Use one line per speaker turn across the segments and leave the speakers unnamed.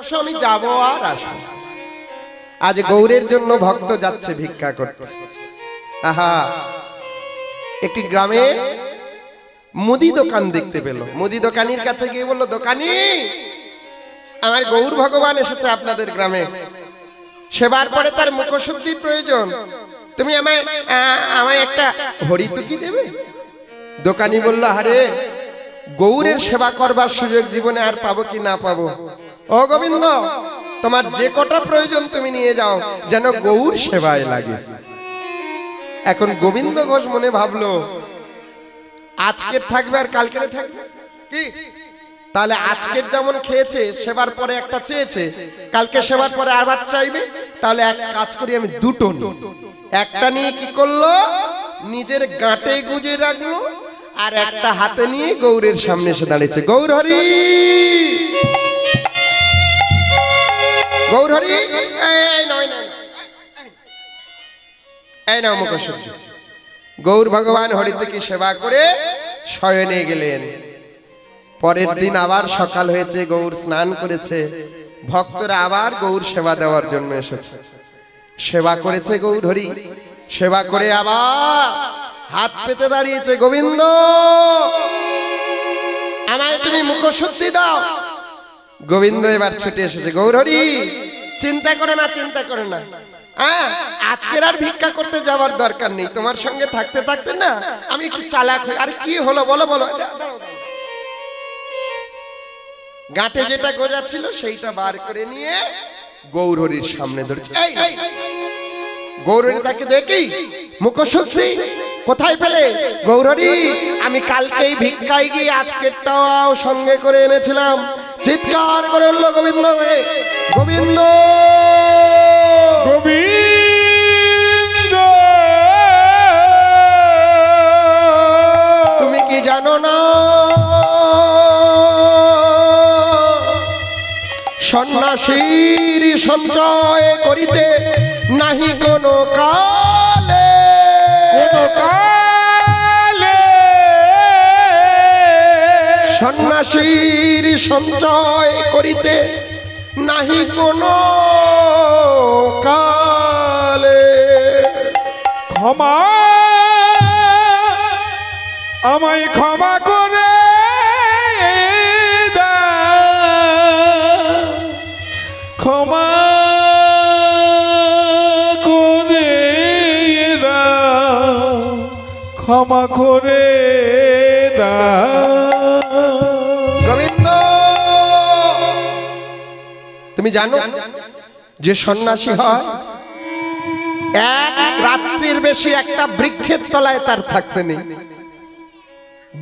বসো, আমি যাবো আর আসবো। আজ গৌরের জন্য ভক্ত যাচ্ছে ভিক্ষা করতে। আহা, একটি গ্রামে মুদি দোকান দেখতে পেল। মুদি দোকানির কাছে গিয়ে বলল, দোকানি, আমার গৌর ভগবান এসেছে আপনাদের গ্রামে, সেবার পরে তার মুখশুদ্ধির প্রয়োজন, তুমি আমায় একটা হরিতুকি দেবে? দোকানি বলল, আরে গৌরের সেবা করবার সুযোগ জীবনে আর পাবো কি না পাবো? ও গোবিন্দ, তোমার যে কটা প্রয়োজন তুমি নিয়ে যাও, যেন গৌর সেবায় লাগে। এখন গোবিন্দ ঘোষ মনে ভাবলো, আজকে থাকবে আর কালকে থাকবে কি? তাহলে আজকের যেমন খেয়েছে, সেবার পরে একটা চেয়েছে, কালকে সেবার পরে আবার চাইবে, তাহলে এক কাজ করি, আমি দুটো নিই। একটা নিয়ে কি করলো, নিজের গাঁটে গুজে রাখলো, আর একটা হাতে নিয়ে গৌরের সামনে এসে দাঁড়িয়েছে। গৌর হরি, গৌর হরি, এই নাও মুখশুদ্ধি। গৌর ভগবান হরিতুকি সেবা করে শয়নে গেলেন। পরের দিন আবার সকাল হয়েছে, গৌর স্নান করেছে, ভক্তরা আবার গৌর সেবা দেওয়ার জন্য এসেছে। সেবা করেছে গৌর হরি, সেবা করে আবার হাত পেতে দাঁড়িয়েছে, গোবিন্দ আমায় তুমি মুখশুদ্ধি দাও। গোবিন্দ এবার ছুটে এসেছে, গৌর হরি চিন্তা করে না, চিন্তা করে না, আজকের আর ভিক্ষা করতে যাওয়ার দরকার নেই, তোমার সঙ্গে থাকতে থাকতে না আমি একটু চালাক হই। আর কি হলো বলো বলো। গাঁটে যেটা গোজা ছিল সেইটা বার করে নিয়ে গৌর হরির সামনে ধরেছে। গৌর হরি তাকে দেখি, মুখশুদ্ধি কোথায় পেলে? গৌর হরি, আমি কালকেই ভিক্ষায় গিয়ে আজকেরটাও সঙ্গে করে এনেছিলাম। চিৎকার করে উঠল গোবিন্দ, গোবিন্দ গোবিন্দ, তুমি কি জানো না সন্ন্যাসীর সঞ্চয় করিতে নাহি কোনো কালে, কোনো কালে সন্ন্যাসীর সঞ্চয় করিতে নাহি কোনো কালে।
ক্ষমা, আমায় ক্ষমা করে দাও, ক্ষমা করে দাও, ক্ষমা করে দাও।
গোবিন্দ, তুমি জানো যে সন্ন্যাসী হয় এক রাত্রির বেশি একটা বৃক্ষের তলায় তার থাকতে নেই।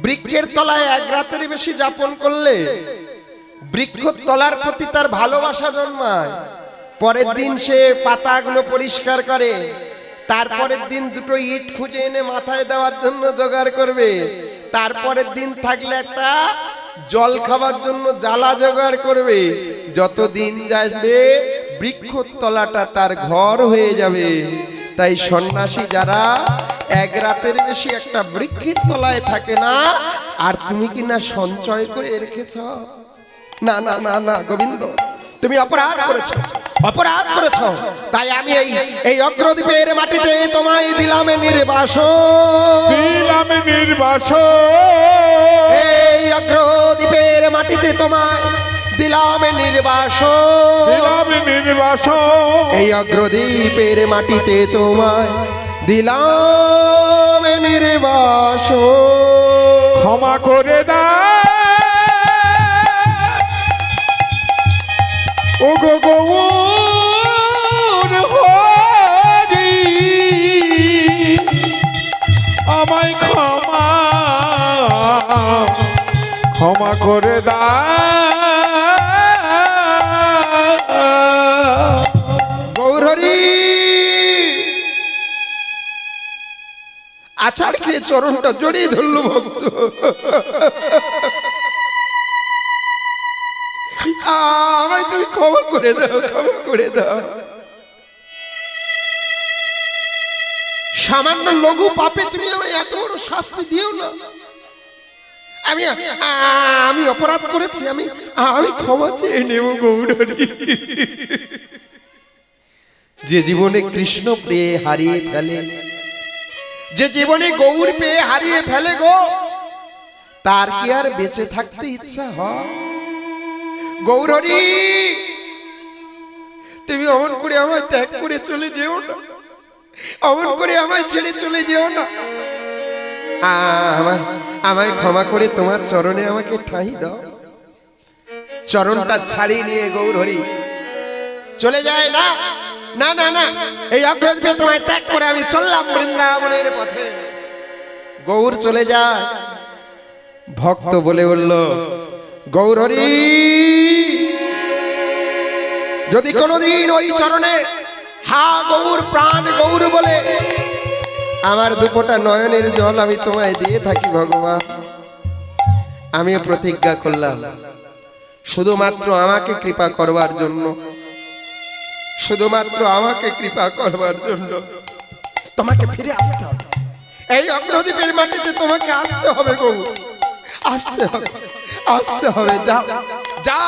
বৃক্ষের তলায় এক রাতের বেশি যাপন করলে বৃক্ষের তলার প্রতি তার ভালোবাসা জন্মায়। পরের দিন সে পাতাগুলো পরিষ্কার করে, তারপরের দিন দুটো ইট খুঁজে এনে মাথায় দেওয়ার জন্য জোগাড় করবে, তারপরের দিন থাকলে একটা জল খাবার জন্য জ্বালা জোগাড় করবে। যত দিন যাবে বৃক্ষের তলাটা তার ঘর হয়ে যাবে। তাই সন্ন্যাসী যারা এক রাতের বেশি একটা বৃক্ষের তলায় থাকে না, আর তুমি কি না সঞ্চয় করে রেখেছ? না না না না গোবিন্দ, তুমি অপরাধ করেছো, অপরাধ করেছো। তাই আমি এই অগ্রদ্বীপের মাটিতে তোমায় দিলাম নির্বাসন,
দিলাম নির্বাসন,
এই অগ্রদ্বীপের মাটিতে তোমায় দিলাম নির্বাসন,
দিলাম নির্বাসন,
এই অগ্রদ্বীপের মাটিতে তোমায় দিলাম নির্বাসন।
ক্ষমা করে দাও ও গো গৌর হরি, আমায় ক্ষমা, ক্ষমা করে দাও।
গৌর হরি আছাড় খেয়ে চরণটা জড়িয়ে ধরল ভক্ত। আমায় তুমি ক্ষমা করে দাও, ক্ষমা করে দাও। সামান্য লঘু পাপে তুমি আমায় এত বড় শাস্তি দিও না। আমি আমি অপরাধ করেছি, আমি আমি ক্ষমা চেয়ে নেব গৌরহরি। যে জীবনে কৃষ্ণ পেয়ে হারিয়ে ফেলে, যে জীবনে গৌর পেয়ে হারিয়ে ফেলে গো, তার কি আর বেঁচে থাকতে ইচ্ছা হয়? গৌরহরি, তুমি অমন করে আমায় ত্যাগ করে চলে যেও না, অমন করে আমায় ছেড়ে চলে যেও না। আমায় ক্ষমা করে তোমার চরণে আমাকে ঠাঁই দাও। চরণটা ছাড়িয়ে নিয়ে গৌরহরি চলে যায়। না না না না, এই অগ্রজে তোমায় ত্যাগ করে আমি চললাম বৃন্দাবনের পথে। গৌর চলে যায়। ভক্ত বলে উঠল, গৌরহরি, যদি কোনোদিন ওই চরণে হা গৌর প্রাণ গৌর বলে আমার দুপোটা নয়নের জল আমি তোমায় দিয়ে থাকি ভগবান, আমি প্রতিজ্ঞা করলাম শুধুমাত্র আমাকে কৃপা করবার জন্য, শুধুমাত্র আমাকে কৃপা করবার জন্য তোমাকে ফিরে আসতে হবে। এই অগ্রদ্বীপের মাটিতে তোমাকে আসতে হবে গৌর, আসতে হবে, আসতে হবে। যা যা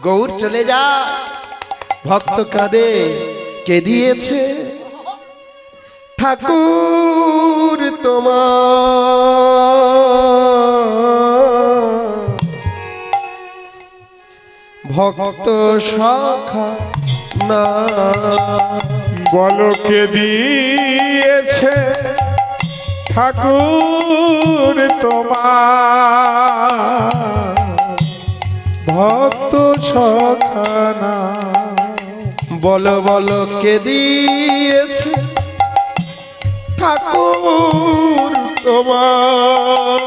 গৌর চলে যা। ভক্ত কাঁদে, কে দিয়েছে ঠাকুর তোমার ভক্ত শাখা না?
বলো কে দিয়েছে ঠাকুর তোমার ভক্ত সখানা?
বলো বলো কে দিয়েছে ঠাকুর তোমার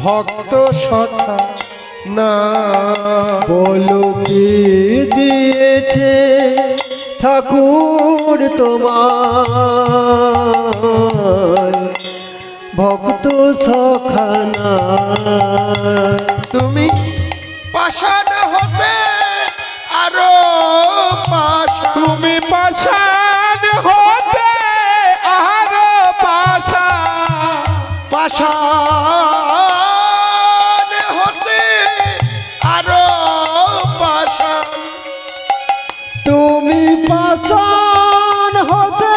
ভক্ত সখা না?
বলো কে দিয়েছে ঠাকুর তোমার ভক্ত সখানা?
তুমি পাষাণ হতে আরো পাষাণ,
তুমি পাষাণ হতে আরো পাষাণ,
পাষাণ হতে আরো পাষাণ।
তুমি পাষাণ হতে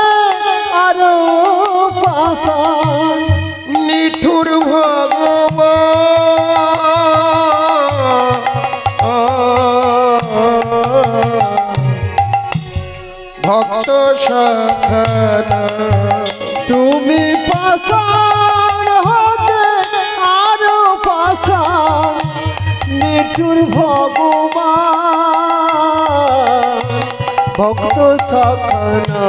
আরো পাষাণ,
নিঠুর ভগবান ভক্ত সখানা।
তুমি পাষাণ হতে আরো পাষাণ, নিঠুর ভগবান ভক্ত সখানা।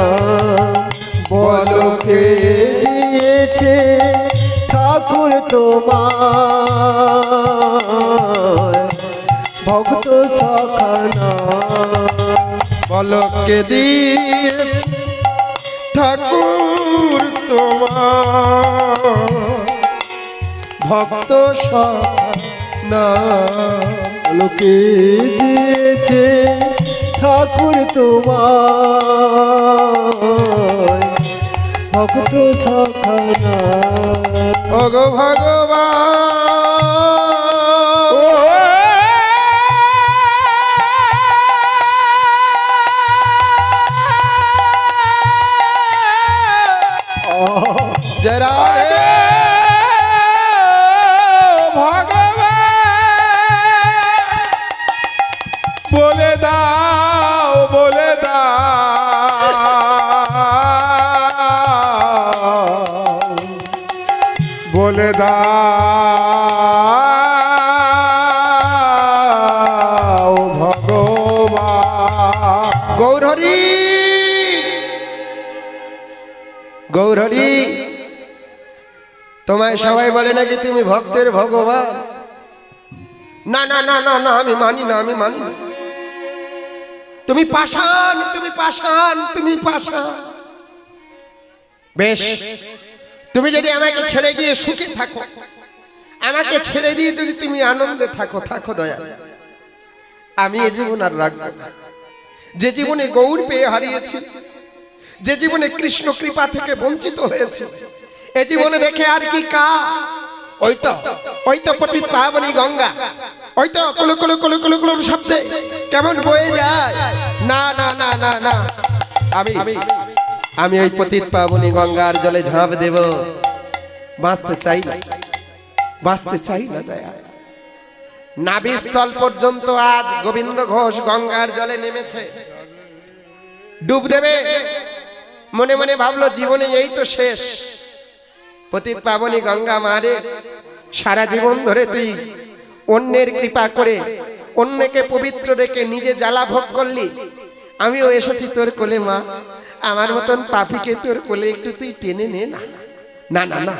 বলো কে দিয়েছে ঠাকুর তোমার ভক্ত সখানা?
বলো কে দিয়েছে ঠাকুর তোমার ভক্ত সখানা?
লোকে দিয়েছে ঠাকুর তোমার ভক্ত সখানা?
ওগো ভগবান, জরা রে
ভগবান বলে দাও, বলে দাও, বলে দাও ভগবান।
গৌরহরি, গৌরহরি, তোমায় সবাই বলে নাকি তুমি ভক্তের ভগবান। না না না না না, আমি মানি না, আমি মানি না। তুমি পাষাণ, তুমি পাষাণ, তুমি পাষাণ। বেশ, তুমি যদি আমাকে ছেড়ে গিয়ে সুখে থাকো, আমাকে ছেড়ে দিয়ে যদি তুমি আনন্দে থাকো, থাকো দয়া। আমি এ জীবন আর রাখবো না। যে জীবনে গৌর পেয়ে হারিয়েছি, যে জীবনে কৃষ্ণ কৃপা থেকে বঞ্চিত হয়েছে, এ জীবনে রেখে আর কি কা? ওই তো পতিত পাবনী গঙ্গা, ওই তো কুলু কুলু কুলু কুলু কুলুর শব্দে কেমন বয়ে যায়। না না না না না, আমি ওই পতিত পাবনী গঙ্গার জলে ঝাঁপ দেব। বাঁচতে চাই না, বাঁচতে চাই না দয়া। নাভিস্থল পর্যন্ত আজ গোবিন্দ ঘোষ গঙ্গার জলে নেমেছে, ডুব দেবে। মনে মনে ভাবলো জীবনে এই তো শেষ। পতিত পাবনী গঙ্গা মারে, সারা জীবন ধরে তুই অন্যের কৃপা করে অন্যকে পবিত্র রেখে নিজে জ্বালা ভোগ করলি। আমিও এসেছি তোর কোলে মা, আমার মতন পাপীকে তোর কোলে একটু তুই টেনে নে না। না না না,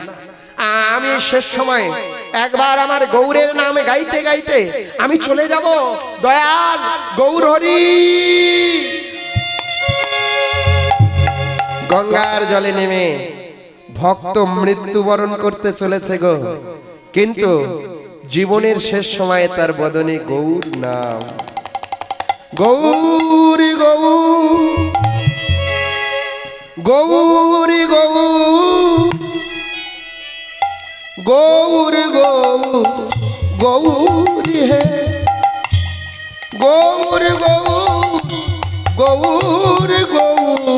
আমি শেষ সময় একবার আমার গৌরের নামে গাইতে গাইতে আমি চলে যাব। দয়াল গৌর হরি। গঙ্গার জলে নেমে ভক্ত মৃত্যুবরণ করতে চলেছে গো, কিন্তু জীবনের শেষ সময়ে তার বদনে গৌর নাম। গৌরী গৌর গৌরী গৌর গৌর গৌর গৌরী হে গৌর গৌর গৌর গৌর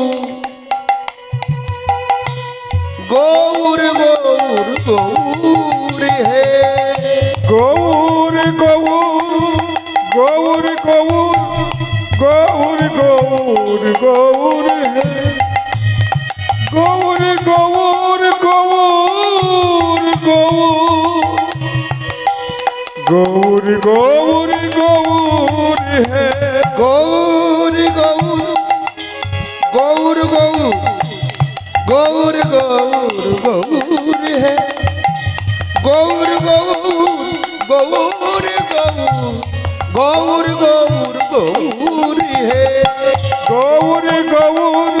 গৌর গৌর গৌর হে
গৌর গৌর গৌর গৌর গৌর গৌর গৌর হে গৌর গৌর গৌর গৌর গৌর গৌর গৌর হে
গৌর গৌর গৌর গৌর গৌর গৌর গৌর হে গৌর গৌর গৌর গৌর গৌর গৌর গৌর হে
গৌর গৌর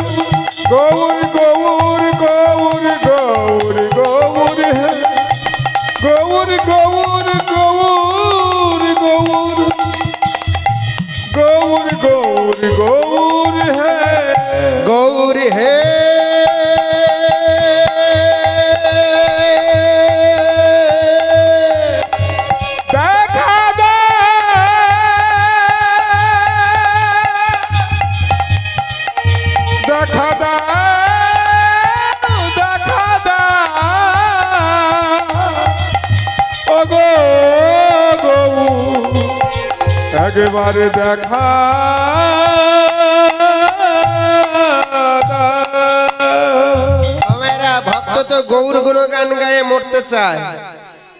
গৌর গৌর গৌর গৌর গৌর হে গৌর গৌর গৌর গৌর গৌর গৌর গৌর হে
গৌর হে
দেখা দে দেখা দে দেখা দে ও গো গৌ একবারে দেখা
মেরা ভক্ত তো গৌর গুণগান গায়ে মরতে চায়।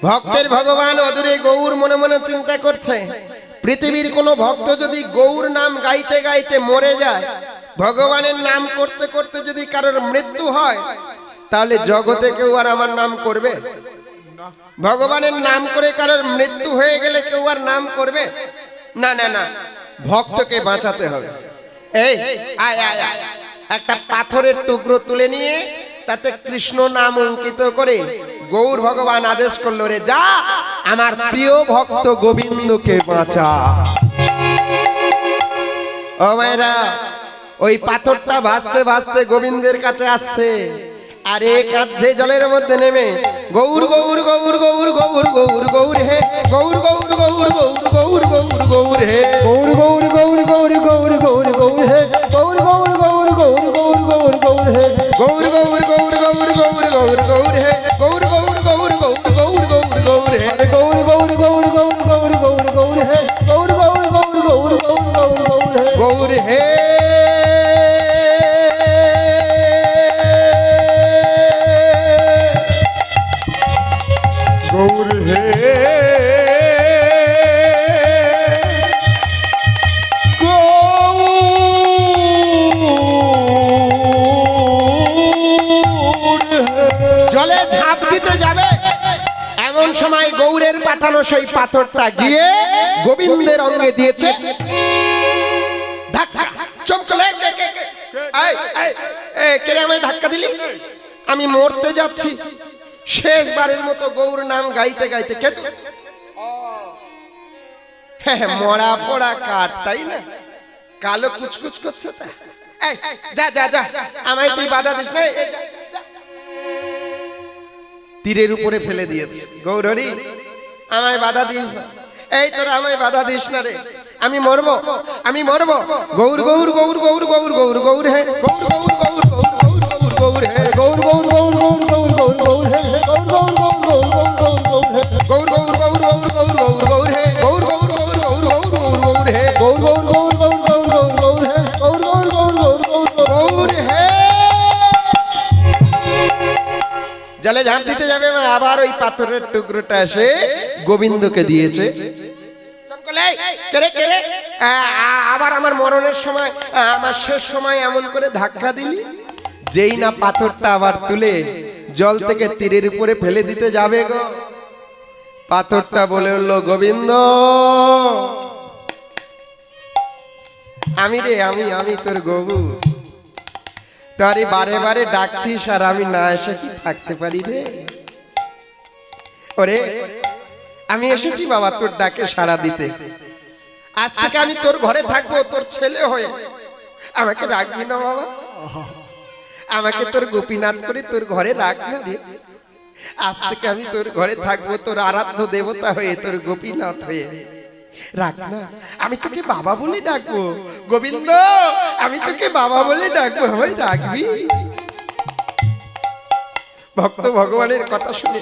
ভক্তের ভগবান অদূরে গৌর মনে মনে চিন্তা করছে, পৃথিবীর কোন ভক্ত যদি গৌর নাম গাইতে গাইতে মরে যায়, ভগবানের নাম করতে করতে যদি কারোর মৃত্যু হয়, তাহলে জগতে কেউ আর আমার নাম করবে? ভগবানের নাম করে কারোর মৃত্যু হয়ে গেলে কেউ আর নাম করবে? না না না, ভক্তকে বাঁচাতে হবে। এই আয় আয় আয়, একটা পাথরের টুকরো তুলে নিয়ে তাতে কৃষ্ণ নাম অঙ্কিত করে গৌর ভগবান আদেশ করলো, রে যা আমার প্রিয় ভক্ত গোবিন্দকে বাঁচা। ও মায়েরা, ওই পাথরটা ভাসতে ভাসতে গোবিন্দের কাছে আসছে, আর এ কাঁদছে জলের মধ্যে নেমে, গৌর গৌর গৌর গৌর গৌর গৌর গৌর হে গৌর গৌর গৌর গৌর গৌর গৌর গৌর হে
গৌর গৌর গৌর গৌর গৌর গৌর গৌর হে গৌর গৌর গৌর গৌর গৌর গৌর গৌর হে
গৌর গৌর গৌর গৌর গৌর গৌর গৌর হে গৌর গৌর গৌর গৌর গৌর গৌর গৌর হে
গৌর গৌর গৌর গৌর গৌর গৌর গৌর হে গৌর গৌর গৌর গৌর গৌর গৌর গৌর হে
গৌর হে
গৌর হে
জলে ঝাঁপ দিতে যাবে, এমন সময় গৌরের পাঠানো সেই পাথরটা গিয়ে গোবিন্দের অঙ্গে দিয়েছে ধাক্কা। চমচলে কেড়ে আমায় ধাক্কা দিলি, আমি মরতে যাচ্ছি। শেষবারের মতো গৌর নাম গাইতে গাইতে খেত মরা পড়া কাঠ, তাই না? কালো কুচকুচ করছে তা। যা যা যা, আমায় তুই বাধা দিস না। তীরের উপরে ফেলে দিয়েছে। গৌরহরি আমায় বাধা দিস না, এই তোরা আমায় বাধা দিস না রে, আমি মরবো, আমি মরবো। গৌর গৌর গৌর গৌর গৌর গৌর গৌর হে, গৌর গৌর গৌর গৌর গৌর গৌর গৌর হে,
গৌর গৌর গৌর গৌর গৌর গৌর গৌর হে, গৌর গৌর গৌর গৌর গৌর গৌর হে,
গৌর গৌর গৌর গৌর গৌর গৌর গৌর হে, গৌর গৌর গৌর গৌর গৌর গৌর গৌর হে,
গৌর গৌর গৌর গৌর গৌর গৌর গৌর হে, গৌর গৌর গৌর গৌর গৌর
গৌর হে। জলে ঝাঁপ দিতে যাবে, আবার ওই পাথরের টুকরোটা এসে গোবিন্দকে দিয়েছে। চমকলে, কেরে কেরে, আবার আমার মরণের সময়, আমার শেষ সময় এমন করে ধাক্কা দিলি। যেই না পাথরটা আবার তুলে জল থেকে তীরের উপরে ফেলে দিতে যাবে গো, পাথরটা বলে উঠলো, গোবিন্দ আমি রে, আমি তোর গবু, তারে বারে বারে ডাকছিস আর আমি না এসে কি থাকতে পারি রে? ওরে আমি এসেছি বাবা তোর ডাকে সাড়া দিতে, আজ থেকে আমি তোর ঘরে থাকবো, তোর ছেলে হয়ে। আমাকে রাখবি না বাবা? আমাকে তোর গোপীনাথ করে তোর ঘরে রাখ না রে। আজ থেকে আমি তোর ঘরে থাকবো, তোর আরাধ্য দেবতা হয়ে, তোর গোপীনাথ হয়ে। রাখ না, আমি তোকে বাবা বলে ডাকবো। গোবিন্দ আমি তোকে বাবা বলে ডাকবো, আমায় ডাকবি? ভক্ত ভগবানের কথা শুনে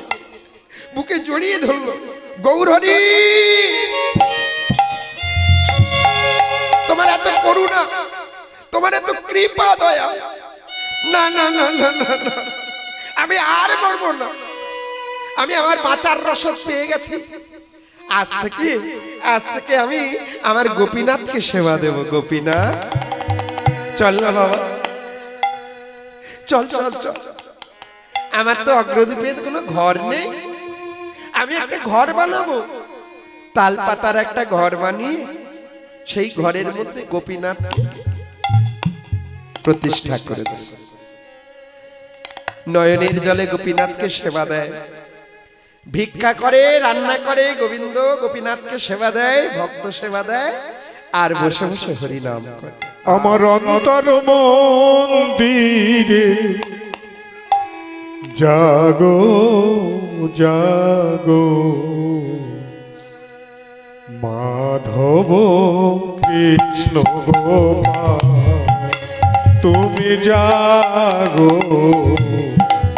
বুকে জড়িয়ে ধরলো। গৌরহরি তোমার এত করুণা, তোমার এত কৃপা দয়া, না না না না না না, আমি আর মরবো না, আমি আমার বাঁচার রসদ পেয়ে গেছি। আজ থেকে আমি আমার গোপীনাথকে সেবা দেব। গোপীনাথ চল না বাবা, চল চল চল। আমার তো অগ্রদীপের কোনো ঘর নেই, আমি একটা ঘর বানাবো, তাল পাতার একটা ঘর বানিয়ে সেই ঘরের মধ্যে গোপীনাথ প্রতিষ্ঠা করেছে। নয়নের জলে গোপীনাথকে সেবা দেয়, ভিক্ষা করে, রান্না করে, গোবিন্দ গোপীনাথকে সেবা দেয়, ভক্ত সেবা দেয়, আর বসে বসে হরিনাম করে।
আমার অন্তর মন্দিরে জাগো জাগো মাধব কৃষ্ণ গোপাল, তুমি জাগো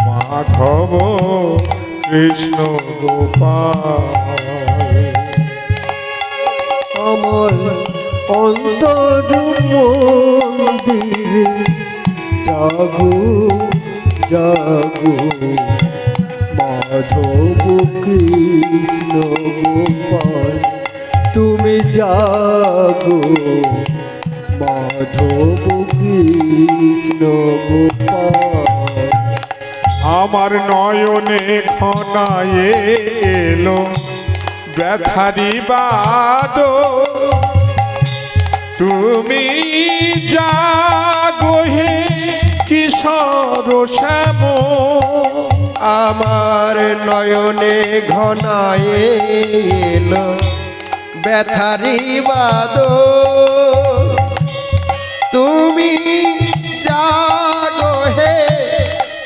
মাধব কৃষ্ণ গোপাল।
আমার অন্তর মন্দিরে জাগো জাগো মাধব কৃষ্ণ গোপাল, তুমি জাগো মাধব কৃষ্ণ গোপাল।
আমার নয়নে খনায়ে এলো ব্যথারি বাদ, তুমি জাগো হে কিশোর শ্যাম।
আমার নয়নে ঘনায় এলো ব্যথারি বাদল, তুমি জাগো হে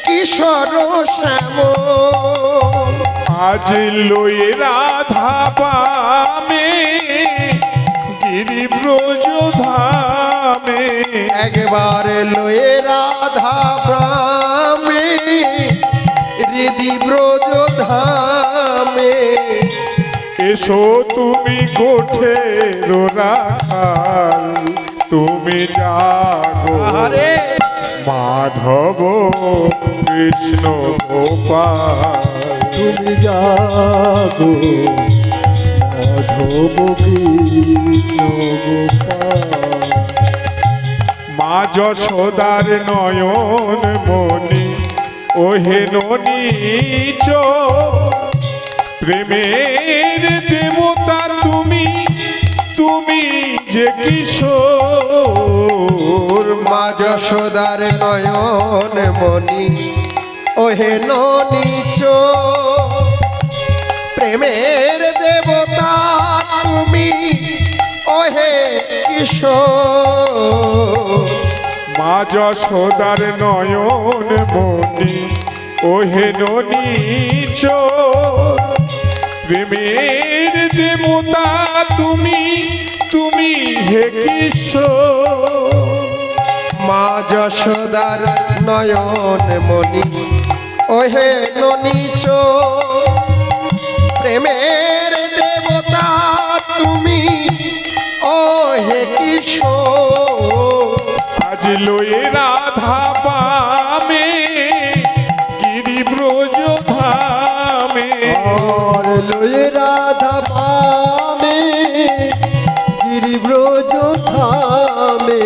কিশোর শ্যাম।
আজ লই রাধা পামে গিরিব্রজ ধামে,
একবার লয়ে রাধা প্রামে হৃদি ব্রজ ধামে।
এসো তুমি গোঠের রাখাল, তুমি জাগো
আরে
মাধব কৃষ্ণ গোপাল।
তুমি জাগো মাধব কৃষ্ণ গোপাল।
মা যশোদার নয়ন মনি ওহে নীচ, প্রেমের দেবতা তুমি, তুমি যে কিশোর।
মা যশোদার নয়ন মনি ওহে নীচ, প্রেমের দেবতা তুমি ওহে কিশোর।
মা যশোদার নয়ন মনি ওহে নীচ প্রেমের দেবতা তুমি তুমি হে কিশোর
মা যশোদার নয়ন মণি ওহে ননীচ প্রেমের দেবতা তুমি ওহে কিশোর
আজ লয়ে রাধা পামে গিরিব্রজ ধামে
আর লয়ে রাধা পামে গিরিব্রজ থামে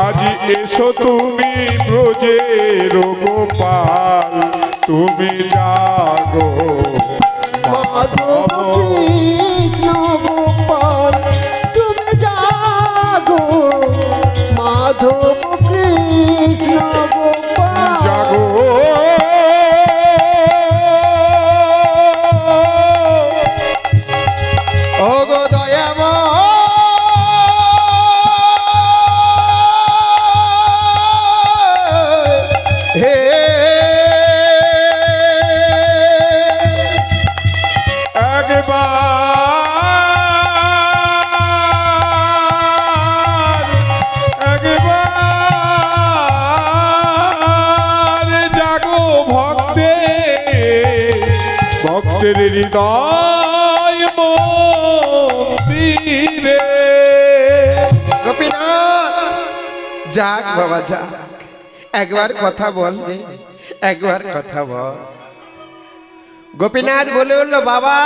আজ এসো তুমি ব্রজের গোপাল তুমি জাগো
মাধব কৃষ্ণ গোপাল তুমি জাগো মাধব কৃষ্ণ গোপাল
জাগো
ও গো দয়াম হে
একবার জাগো ভক্তের হৃদয় মন্দিরে
গোপীনাথ যাক বাবা যাক একবার কথা বল রে, একবার কথা বল। গোপীনাথ বলে উঠলো বাবা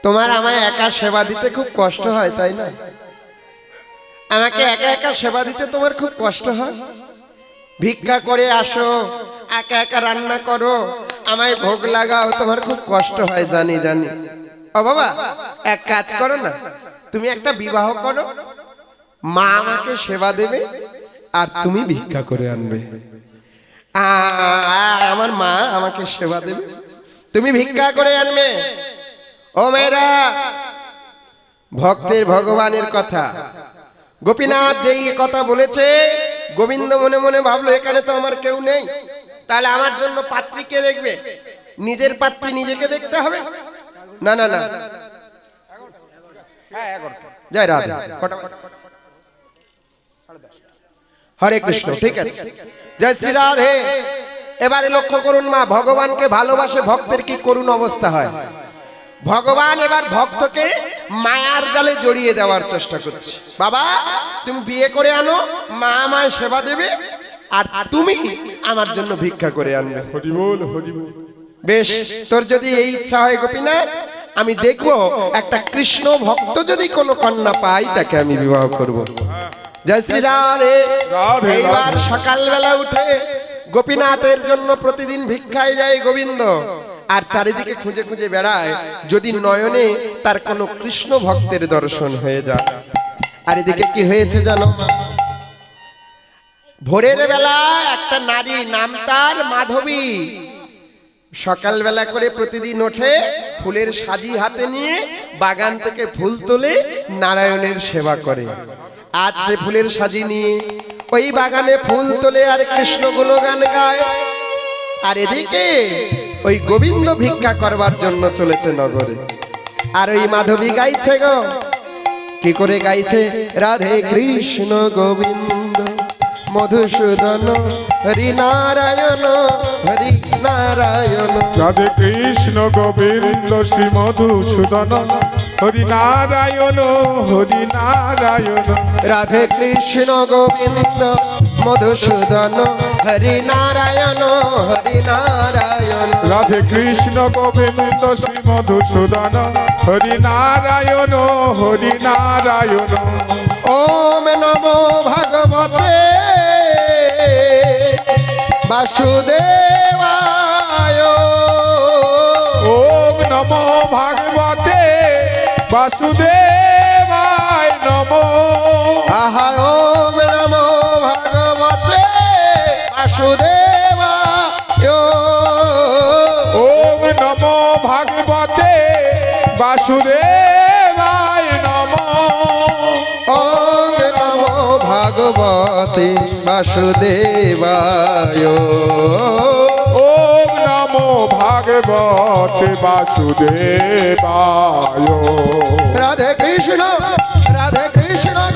তোমার আমায় একা সেবা দিতে খুব কষ্ট হয় তাই না? আমাকে একা একা সেবা দিতে তোমার খুব কষ্ট হয়? ভিক্ষা করে আসো, একা একা রান্না করো, আমায় ভোগ লাগাও, তোমার খুব কষ্ট হয় জানি জানি। ও বাবা এক কাজ করো না, তুমি একটা বিবাহ করো, মা আমাকে সেবা দেবে আর তুমি ভিক্ষা করে আনবে। আমার মা আমাকে সেবা দেবে, তুমি ভিক্ষা করে আনবে। ও মেয়েরা, ভক্তের ভগবানের কথা গোপীনাথ যেই কথা বলেছে, গোবিন্দ মনে মনে ভাবলো এখানে তো আমার কেউ নেই, তাহলে আমার জন্য পাত্রী কে দেখবে? নিজের পাত্রী নিজেকে দেখতে হবে। না না না, জয় রাধা। হরে কৃষ্ণ, ঠিক আছে, জয় শ্রী রাধে। এবারে লক্ষ্য করুন মা, ভগবানকে ভালোবাসে ভক্তের কি করুণ অবস্থা হয়। ভগবান এবার ভক্তকে মায়ার জালে জড়িয়ে দেওয়ার চেষ্টা করছে। বাবা তুমি বিয়ে করে আনো, মা আমায় সেবা দেবে আর তুমি আমার জন্য ভিক্ষা করে আনবে।
হরি বল হরি বল।
বেশ, তোর যদি এই ইচ্ছা হয় গোপীনাথ, আমি দেখবো একটা কৃষ্ণ ভক্ত যদি কোনো কন্যা পাই তাকে আমি বিবাহ করব। জয় শ্রী রাধে।
রাধে,
এইবার
রাধে।
সকালবেলা উঠে গোপীনাথের জন্য প্রতিদিন ভিক্ষায় যায় গোবিন্দ, আর চারিদিকে খুঁজে খুঁজে বেড়ায় যদি নয়নে তার কোনো কৃষ্ণ ভক্তের দর্শন হয়ে যায়। আর এদিকে কি হয়েছে জানো? ভোরের বেলা একটা নারী, নাম তার মাধবী, সকালবেলা করে প্রতিদিন ওঠে, ফুলের সাজি হাতে নিয়ে বাগান থেকে ফুল তোলে, নারায়ণের সেবা করে। আজ সে ফুলের সাজি নিয়ে ওই বাগানে ফুল তোলে আর কৃষ্ণ গুণগান গায়। আর এদিকে ওই গোবিন্দ ভিক্ষা করবার জন্য চলেছে নগরে। আর ওই মাধবী গাইছে গো, কি করে গাইছে? রাধে কৃষ্ণ গোবিন্দ মধুসূদন হরি নারায়ণ হরি নারায়ণ।
রাধে কৃষ্ণ গোবিন্দ শ্রী মধুসূদন হরি নারায়ণ হরি নারায়ণ।
রাধে কৃষ্ণ গোবিন্দ মধুসূদন হরি নারায়ণ হরি নারায়ণ।
রাধে কৃষ্ণ গোবিন্দ শ্রী মধুসূদন হরি নারায়ণ হরি নারায়ণ।
ওম নমো ভগবতে বাসুদেবায়।
ওম নমো ভাগবতে বাসুদেবায় নমো।
আহা ওম নমো ভগবতে বাসুদেবায়।
ওম নমো ভাগবতে বাসুদেবায় নমো।
ওম নমো ভগবতে বাসুদেবায়।
ওম নমো ভাগবতে বাসুদেবায়।
রাধে কৃষ্ণ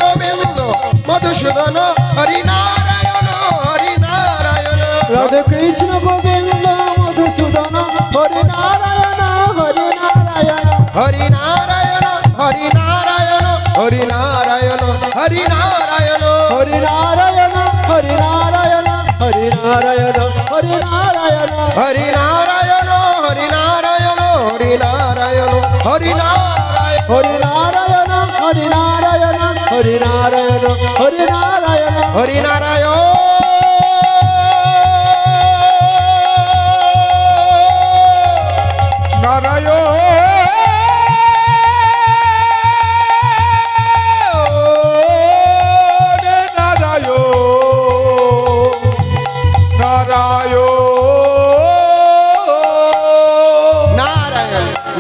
গোবিন্দ মধুসূদন হরি নারায়ণ হরি নারায়ণ।
রাধে কৃষ্ণ গোবিন্দ মধুসূদন হরি নারায়ণ হরি নারায়ণ।
হরি নারায়ণ হরি নারায়ণ হরি নারায়ণ হরি নারায়ণ।
হরি নারায়ণ হরি নারায়ণ হরি নারায়ণ হরি নারায়ণ।
হরি নারায়ণ হরি নারায়ণ হরি নারায়ণ হরি নারায়ণ।
হরি নারায়ণ হরি নারায়ণ হরি নারায়ণ হরি নারায়ণ।
হরি নারায়ণ।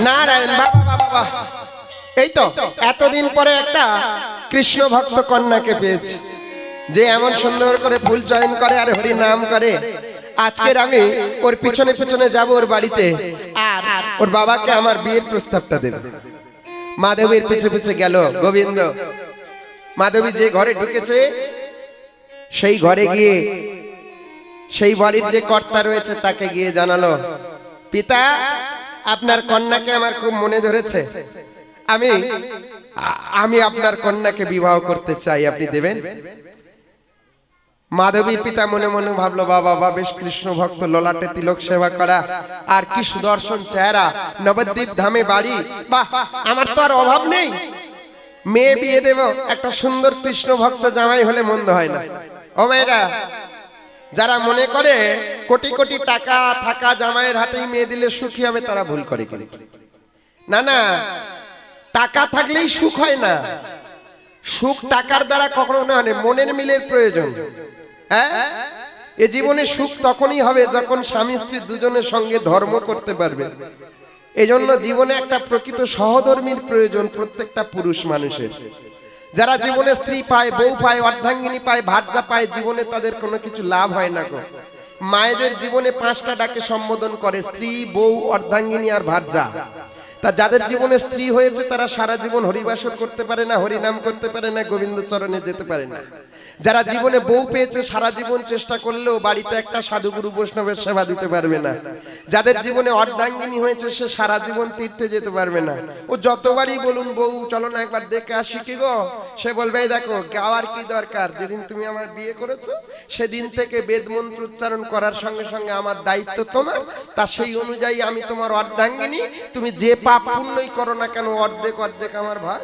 নারায়ণ বাবা বাবা বাবা। এই তো এতদিন পরে একটা কৃষ্ণ ভক্ত কন্যাকে পেয়েছি, যে এমন সুন্দর করে ফুল চয়ন করে আর হরি নাম করে। আজকের আমি ওর পিছনে পিছনে যাব ওর বাড়িতে, আর ওর বাবাকে আমার বিয়ের প্রস্তাবটা দেব। মাধবীর পিছে পিছে গেল গোবিন্দ। মাধবী যে ঘরে ঢুকেছে সেই ঘরে গিয়ে সেই বাড়ির যে কর্তা রয়েছে তাকে গিয়ে জানালো, পিতা আপনার কন্যাকে আমার খুব মনে ধরেছে, আমি আপনার কন্যাকে বিবাহ করতে চাই, আপনি দেবেন? মাধবীর পিতা মনে মনে ভাবলো, বাবা বেশ কৃষ্ণ ভক্ত, ললাটে তিলক সেবা করা, আর কি সুদর্শন চেহারা, নবদ্বীপ ধামে বাড়ি, বাহ আমার তো আর অভাব নেই, মেয়ে বিয়ে দেব, একটা সুন্দর কৃষ্ণ ভক্ত জামাই হলে মন্দ হয় না। ও মেয়েরা, যারা মনে করে কোটি কোটি টাকা থাকা জামাইয়ের হাতেই মেয়ে দিলে সুখী হবে, তারা ভুল করে। না না, টাকা থাকলেই সুখ হয় না, সুখ টাকার দ্বারা কখনো না, মনের মিলের প্রয়োজন। হ্যাঁ, এ জীবনে সুখ তখনই হবে যখন স্বামী স্ত্রী দুজনের সঙ্গে ধর্ম করতে পারবে। এজন্য জীবনে একটা প্রকৃত সহধর্মীর প্রয়োজন প্রত্যেকটা পুরুষ মানুষের। যারা জীবনে স্ত্রী পায়, বউ পায়, অর্ধাঙ্গিনী পায়, ভার্যা পায়, জীবনে তাদের কোনো কিছু লাভ হয় না গো। মায়েদের জীবনে 5টা ডাকে সম্বোধন করে, স্ত্রী, বউ, অর্ধাঙ্গিনী আর ভার্যা। তা যাদের জীবনে স্ত্রী হয়েছে তারা সারা জীবন হরিবাসর করতে পারে না, হরিনাম করতে পারে না, গোবিন্দ চরণে যেতে পারে না। যারা জীবনে বউ পেয়েছে সারা জীবন চেষ্টা করলেও বাড়িতে একটা সাধুগুরু বৈষ্ণবের সেবা দিতে পারবে না। যাদের জীবনে অর্ধাঙ্গিনী হয়েছে সে সারা জীবন তীর্থে যেতে পারবে না। ও যতবারই বলুন, বউ চলো না একবার দেখে আসি কি গো, সে বলবে এই দেখো গাওয়ার কি দরকার, যেদিন তুমি আমার বিয়ে করেছো সেদিন থেকে বেদ মন্ত্র উচ্চারণ করার সঙ্গে সঙ্গে আমার দায়িত্ব তোমার, তা সেই অনুযায়ী আমি তোমার অর্ধাঙ্গিনী, তুমি যে পাপ পুণ্যই করো না কেন অর্ধেক অর্ধেক আমার ভাগ,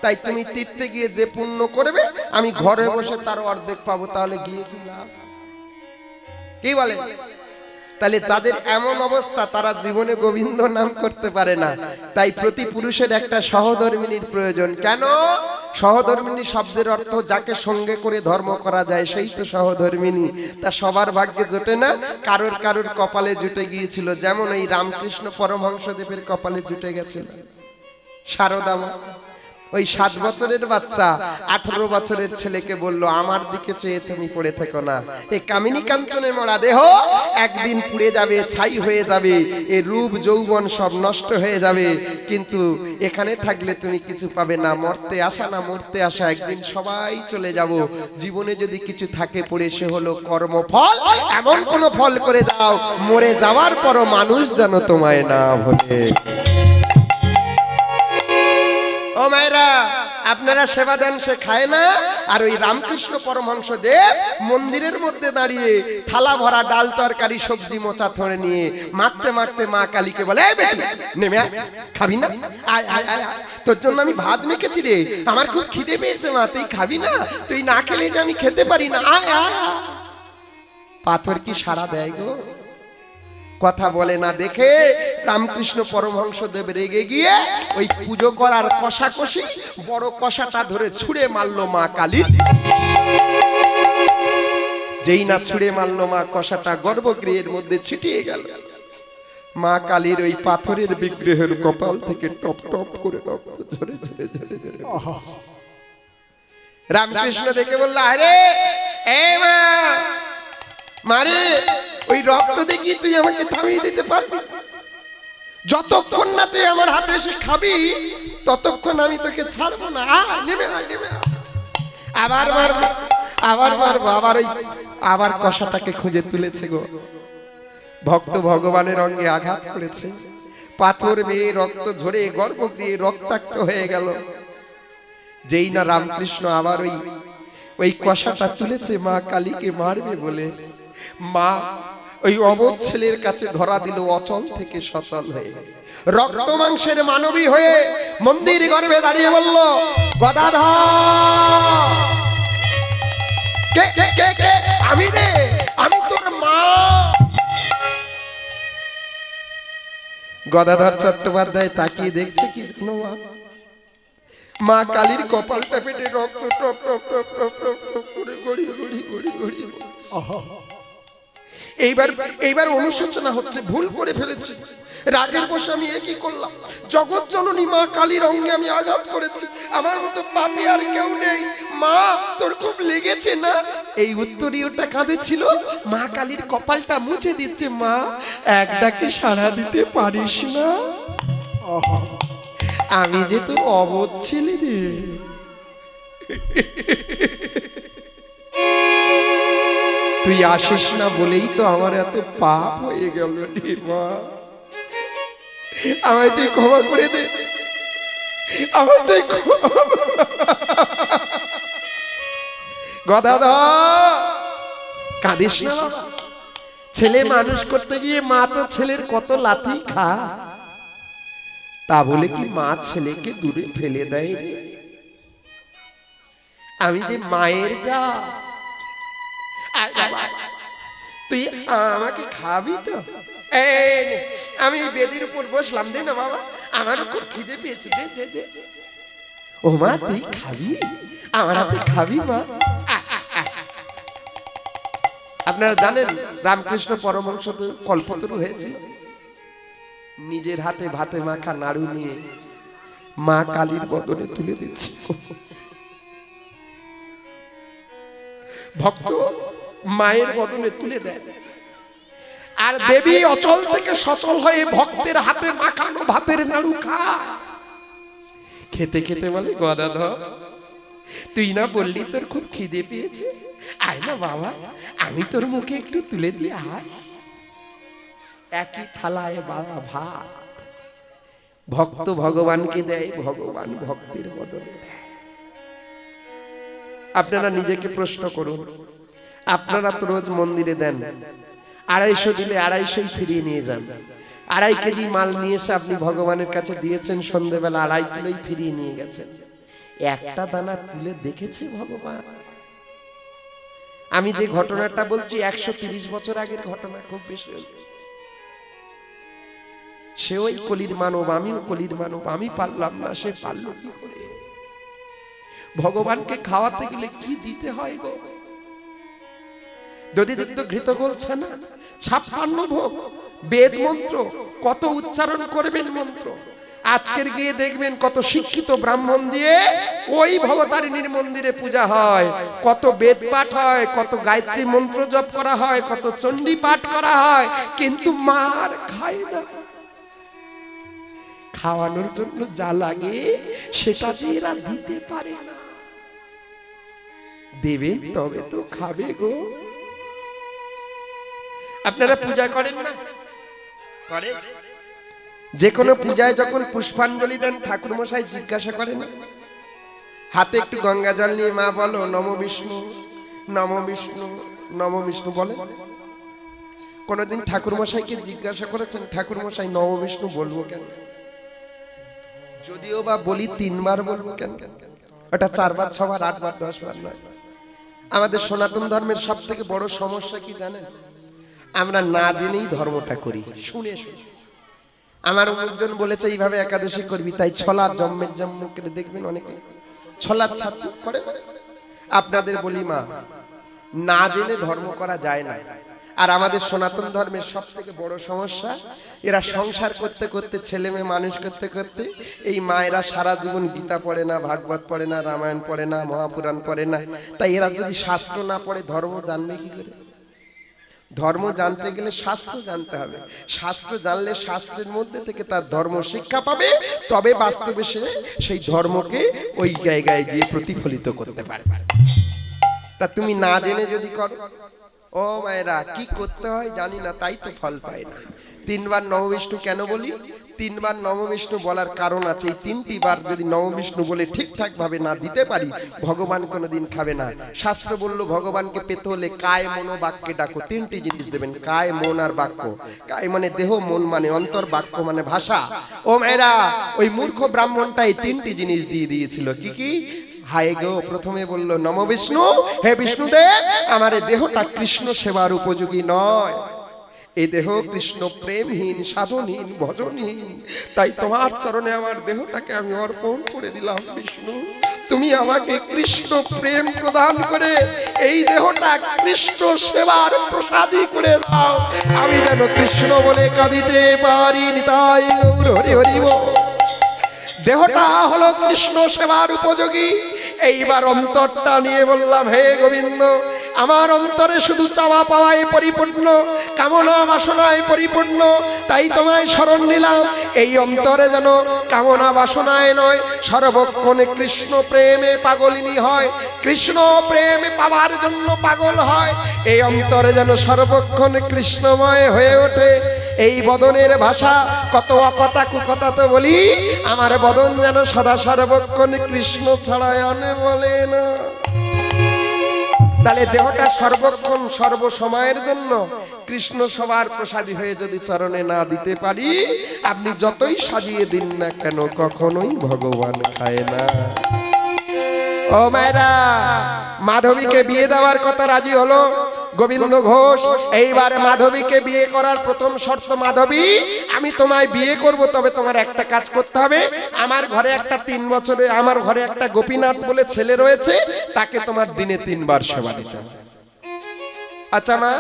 তাই তুমি তীর্থে গিয়ে যে পুণ্য করবে আমি ঘরে বসে তার অর্ধেক পাবো, তাহলে গিয়ে কি লাভ? কি বলে? তাহলে যাদের এমন অবস্থা তারা জীবনে গোবিন্দ নাম করতে পারে না। তাই প্রতি পুরুষের একটা সহধর্মিনীর প্রয়োজন। কেন? সহধর্মিনী শব্দের অর্থ যাকে সঙ্গে করে ধর্ম করা যায়, সেই তো সহধর্মিনী। তা সবার ভাগ্যে জোটে না, কারোর কারোর কপালে জুটে গিয়েছিল। যেমন এই রামকৃষ্ণ পরমহংসদেবের কপালে জুটে গেছিল শারদা মা। ওই 7 বছরের বাচ্চা 18 বছরের ছেলেকে বলল, আমার দিকে চেয়ে তুমি পড়ে থেকো না, এই কামিনী কাঞ্চনে মরা দেহ একদিন পুড়ে যাবে, ছাই হয়ে যাবে, এই রূপ যৌবন সব নষ্ট হয়ে যাবে, কিন্তু এখানে থাকলে তুমি কিছু পাবে না। মরতে আসা না মরতে আসা, একদিন সবাই চলে যাব। জীবনে যদি কিছু থাকে পড়ে সে হলো কর্মফল। এমন কোন ফল করে যাও মরে যাওয়ার পরও মানুষ যেন তোমায় না ভোলে। ও মায়েরা, আপনারা সেবা দেন, সে খায় না। আর ওই রামকৃষ্ণ পরমহংসদেব মন্দিরের মধ্যে দাঁড়িয়ে থালা ভরা ডাল তরকারি সবজি মোচা ধরে নিয়ে মাখতে মাখতে মা কালীকে বলে, এই বেটি নেমে আয়, খাবি না? আয় আয় আয়, তোর জন্য আমি ভাত মেখেছি রে, আমার খুব খিদে পেয়েছে মা, তুই খাবি না? তুই না খেলে যে আমি খেতে পারি না, আয় আয়। পাথর কি সাড়া দেয় গো? কথা বলে না দেখে রামকৃষ্ণ পরমহংসদেব রেগে গিয়ে ওই পুজো করার কষাকষি বড় কষাটা ধরে ছুঁড়ে মারলো মা কালীর। যেই না ছুঁড়ে মারলো, মা কষাটা গর্ভগৃহের মধ্যে ছিটিয়ে গেল। মা কালীর ওই পাথরের বিগ্রহের কপাল থেকে টপ টপ করে রক্ত ঝরে ঝরে ঝরে ঝরে। রামকৃষ্ণ দেখে বলল, আরে এ মা, মারে ওই রক্ত দেখি তুই আমাকে থামিয়ে দিতে পারবি? যতক্ষণ না তুই আমার হাতে এসে খাবি ততক্ষণ আমি তোকে ছাড়বো না। নেমে আয়, নেমে আয়। আবার মারবো, আবার মারবো, আবার কষাটাকে খুঁজে তুলেছে গো। ভক্ত ভগবানের অঙ্গে আঘাত করেছে, পাথর বেয়ে রক্ত ঝরে গর্ভগৃহে রক্তাক্ত হয়ে গেল। যেই না রামকৃষ্ণ আবার ওই কষাটা তুলেছে মা কালীকে মারবে বলে, মা ওই অবোধ ছেলের কাছে ধরা দিল অচল থেকে সচল হয়ে, রক্ত মাংসের মানবী হয়ে মন্দির গর্ভে দাঁড়িয়ে বলল, গদাধর। কে কে কে কে? আমি রে, আমি তোর মা। গদাধর চট্টোপাধ্যায় তাকিয়ে দেখছে কি জানো মা? মা কালীর কপালটা পেটে রক্ত top top top top top top করে গড়িয়ে গড়িয়ে গড়িয়ে গড়িয়ে পড়ছে। এইবার অনুশোচনা হচ্ছে, ভুল করে ফেলেছি, রাগের বশে আমি কি করলাম? জগৎ জননী মা কালীর অঙ্গে আমি আঘাত করেছি, আমার মতো পাপী আর কেউ নেই। মা তোর খুব লেগেছে না? এই উত্তরীয়টা কাঁদেছিল, মা কালীর কপালটা মুছে দিচ্ছে। মা এক ডাকে সাড়া দিতে পারিস না? আমি যে তো অবোধ ছেলে রে। তুই আসিস না বলেই তো আমার এত পাপ হয়ে গেল রে মা। আমায় তুই ক্ষমা করে দে, আমায় তুই গদাধর কাঁদিস না বাবা। ছেলে মানুষ করতে গিয়ে মা তো ছেলের কত লাথি খা, তা বলে কি মা ছেলেকে দূরে ফেলে দেয়? আমি যে মায়ের যা, তুই আমাকে খাবি তো? আমি বেদির উপর বসলাম, দে না বাবা, আমার খুব খিদে পেয়েছে, দে দে দে। ও মা তুই খাবি, আমার হাতে খাবি মা? আপনারা জানেন রামকৃষ্ণ পরমহংস তো কল্পতরু হয়েছে, নিজের হাতে ভাতে মাখা নাড়ু নিয়ে মা কালীর বদনে তুলে দিচ্ছে। ভক্ত মায়ের বদনে তুলে দেয়, আর দেবী অচল থেকে সচল হয়ে ভক্তের হাতে মাখানো ভাতের নাড়ু খায়। খেতে খেতে বলে, গদাধর তুই না বললি তোর খুব খিদে পেয়েছে, আয় না বাবা আমি তোর মুখে একটু তুলে দিয়ে আয়। একই থালায় বাবা ভাত, ভক্ত ভগবানকে দেয়, ভগবান ভক্তের বদলে দেয়। আপনারা নিজেকে প্রশ্ন করুন, আপনারা তো রোজ মন্দিরে দেন, 250 দিলে 250 ফিরিয়ে নিয়ে যান। 2.5 কেজি মাল নিয়ে এসে আপনি ভগবানের কাছে দিয়েছেন, সন্ধ্যেবেলা 2.5 কিলোই ফিরিয়ে নিয়ে গেছেন। একটা দানা তুলে দেখেছে ভগবান? আমি যে ঘটনাটা বলছি 130 বছর আগের ঘটনা, খুব বেশি। সে ওই কলির মানব, আমিও কলির মানব, আমি পারলাম না, সে পারল কি করে? ভগবানকে খাওয়াতে গেলে কি দিতে হয় গো? দধিদুগ্ধ ঘৃত গোলছে না, 56 ভোগ, বেদ মন্ত্র, কত উচ্চারণ করবেন মন্ত্র। আজকের গিয়ে দেখবেন কত শিক্ষিত ব্রাহ্মণ দিয়ে ওই ভবতারিণীর মন্দিরে পূজা হয়, কত বেদ পাঠ হয়, কত গায়ত্রী মন্ত্র জপ করা হয়, কত চণ্ডী পাঠ করা হয়, কিন্তু মার খায় না। খাওয়ানোর জন্য যা লাগে সেটা দিয়ে এরা দিতে পারে না। দেবেন তবে তো খাবে গো। আপনারা পূজা করেন না? করেন? যে কোনো পূজায় যখন পুষ্পাঞ্জলি দেন ঠাকুর মশাই জিজ্ঞাসা করেন, হাতে একটু গঙ্গা জল নিয়ে মা বলো নমো বিষ্ণু নমো বিষ্ণু নমো বিষ্ণু বলে? কোনদিন ঠাকুর মশাইকে জিজ্ঞাসা করেছেন ঠাকুর মশাই নমো বিষ্ণু বলবো কেন? যদিও বা বলি 3 বার বলবো কেন? ওটা 4 বার 6 বার 8 বার 10 বার নয়। আমাদের সনাতন ধর্মের সব থেকে বড় সমস্যা কি জানেন? আমরা না জেনেই ধর্মটা করি, শুনে শুনে। আমার অনেকজন বলেছে এইভাবে একাদশী করবি, তাই ছলার জন্মের জন্ম করে দেখবেন অনেকে ছলার ছাত্র করে। আপনাদের বলি মা, না জেনে ধর্ম করা যায় না। আর আমাদের সনাতন ধর্মের সব থেকে বড় সমস্যা, এরা সংসার করতে করতে, ছেলে মেয়ে মানুষ করতে করতে, এই মায়েরা সারা জীবন গীতা পড়ে না, ভাগবত পড়ে না, রামায়ণ পড়ে না, মহাপুরাণ পড়ে না। তাই এরা যদি শাস্ত্র না পড়ে ধর্ম জানবে কি করে? ধর্ম জানতে গেলে শাস্ত্র জানতে হবে। শাস্ত্র জানলে শাস্ত্রের মধ্যে থেকে তার ধর্ম শিক্ষা পাবে, তবে বাস্তবে সে সেই ধর্মকে ওই জায়গায় গিয়ে প্রতিফলিত করতে পারবে। তা তুমি না জেনে যদি করো, ও মায়েরা, কি করতে হয় জানি না, তাই তো ফল পাই না। 3 বার নববিষ্ণু কেন বলি? 3 বার নববিষ্ণু বলার কারণ আছে। এই 3টি বার যদি নববিষ্ণু বলে ঠিকঠাক ভাবে না দিতে পারি, ভগবান কোনোদিন খাবে না। শাস্ত্র বলল ভগবানকে পেতে হলে কায় মনো বাক্যে ডাকো। 3টি জিনিস দেবেন, কায়, মন আর বাক্য। কায় মানে দেহ, মন মানে অন্তর, বাক্য মানে ভাষা। ও মায়েরা, ওই মূর্খ ব্রাহ্মণটা এই 3টি জিনিস দিয়ে দিয়েছিল। কি কি? হায় গো, প্রথমে বলল নম বিষ্ণু, হে বিষ্ণুদেব, আমার এই দেহটা কৃষ্ণ সেবার উপযোগী নয়। এই দেহ কৃষ্ণ প্রেমহীন, সাধনহীন, ভজনহীন। তাই তোমার চরণে আমার দেহটাকে আমি অর্পণ করে দিলাম। বিষ্ণু, তুমি আমাকে কৃষ্ণ প্রেম প্রদান করে এই দেহটা কৃষ্ণ সেবার প্রসাদী করে দাও, আমি যেন কৃষ্ণ বলে কাঁদিতে পারি। নিতাই গৌর হরি হরি বল। দেহটা হলো কৃষ্ণ সেবার উপযোগী। এইবার অন্তরটা নিয়ে বললাম, হে গোবিন্দ, আমার অন্তরে শুধু চাওয়া পাওয়ায় পরিপূর্ণ, কামনা বাসনায় পরিপূর্ণ। তাই তোমায় শরণ নিলাম, এই অন্তরে যেন কামনা বাসনায় নয়, সর্বক্ষণে কৃষ্ণ প্রেমে পাগলিনী হয়, কৃষ্ণ প্রেমে পাওয়ার জন্য পাগল হয়। এই অন্তরে যেন সর্বক্ষণে কৃষ্ণময় হয়ে ওঠে। এই বদনের ভাষা কত অকথা কুকথা তো বলি, আমার বদন যেন সদা সর্বক্ষণ কৃষ্ণ ছাড়া আনে বলে না। তাহলে দেহটা সর্বক্ষণ সর্বসময়ের জন্য কৃষ্ণ সবার প্রসাদী হয়ে যদি চরণে না দিতে পারি, আপনি যতই সাজিয়ে দিন না কেন, কখনোই ভগবান খায় না। ও মায়েরা, মাধবীকে বিয়ে দেওয়ার কথা রাজি হলো গোবিন্দ ঘোষ। এইবার মাধবীকে বিয়ে করার প্রথম শর্ত, মাধবী, আমি তোমায় বিয়ে করব, তবে তোমার একটা কাজ করতে হবে। আমার ঘরে একটা 3 বছরে, আমার ঘরে একটা গোপীনাথ বলে ছেলে রয়েছে, তাকে তোমার দিনে 3 বার সেবা দিতে হবে। আচ্ছা মা,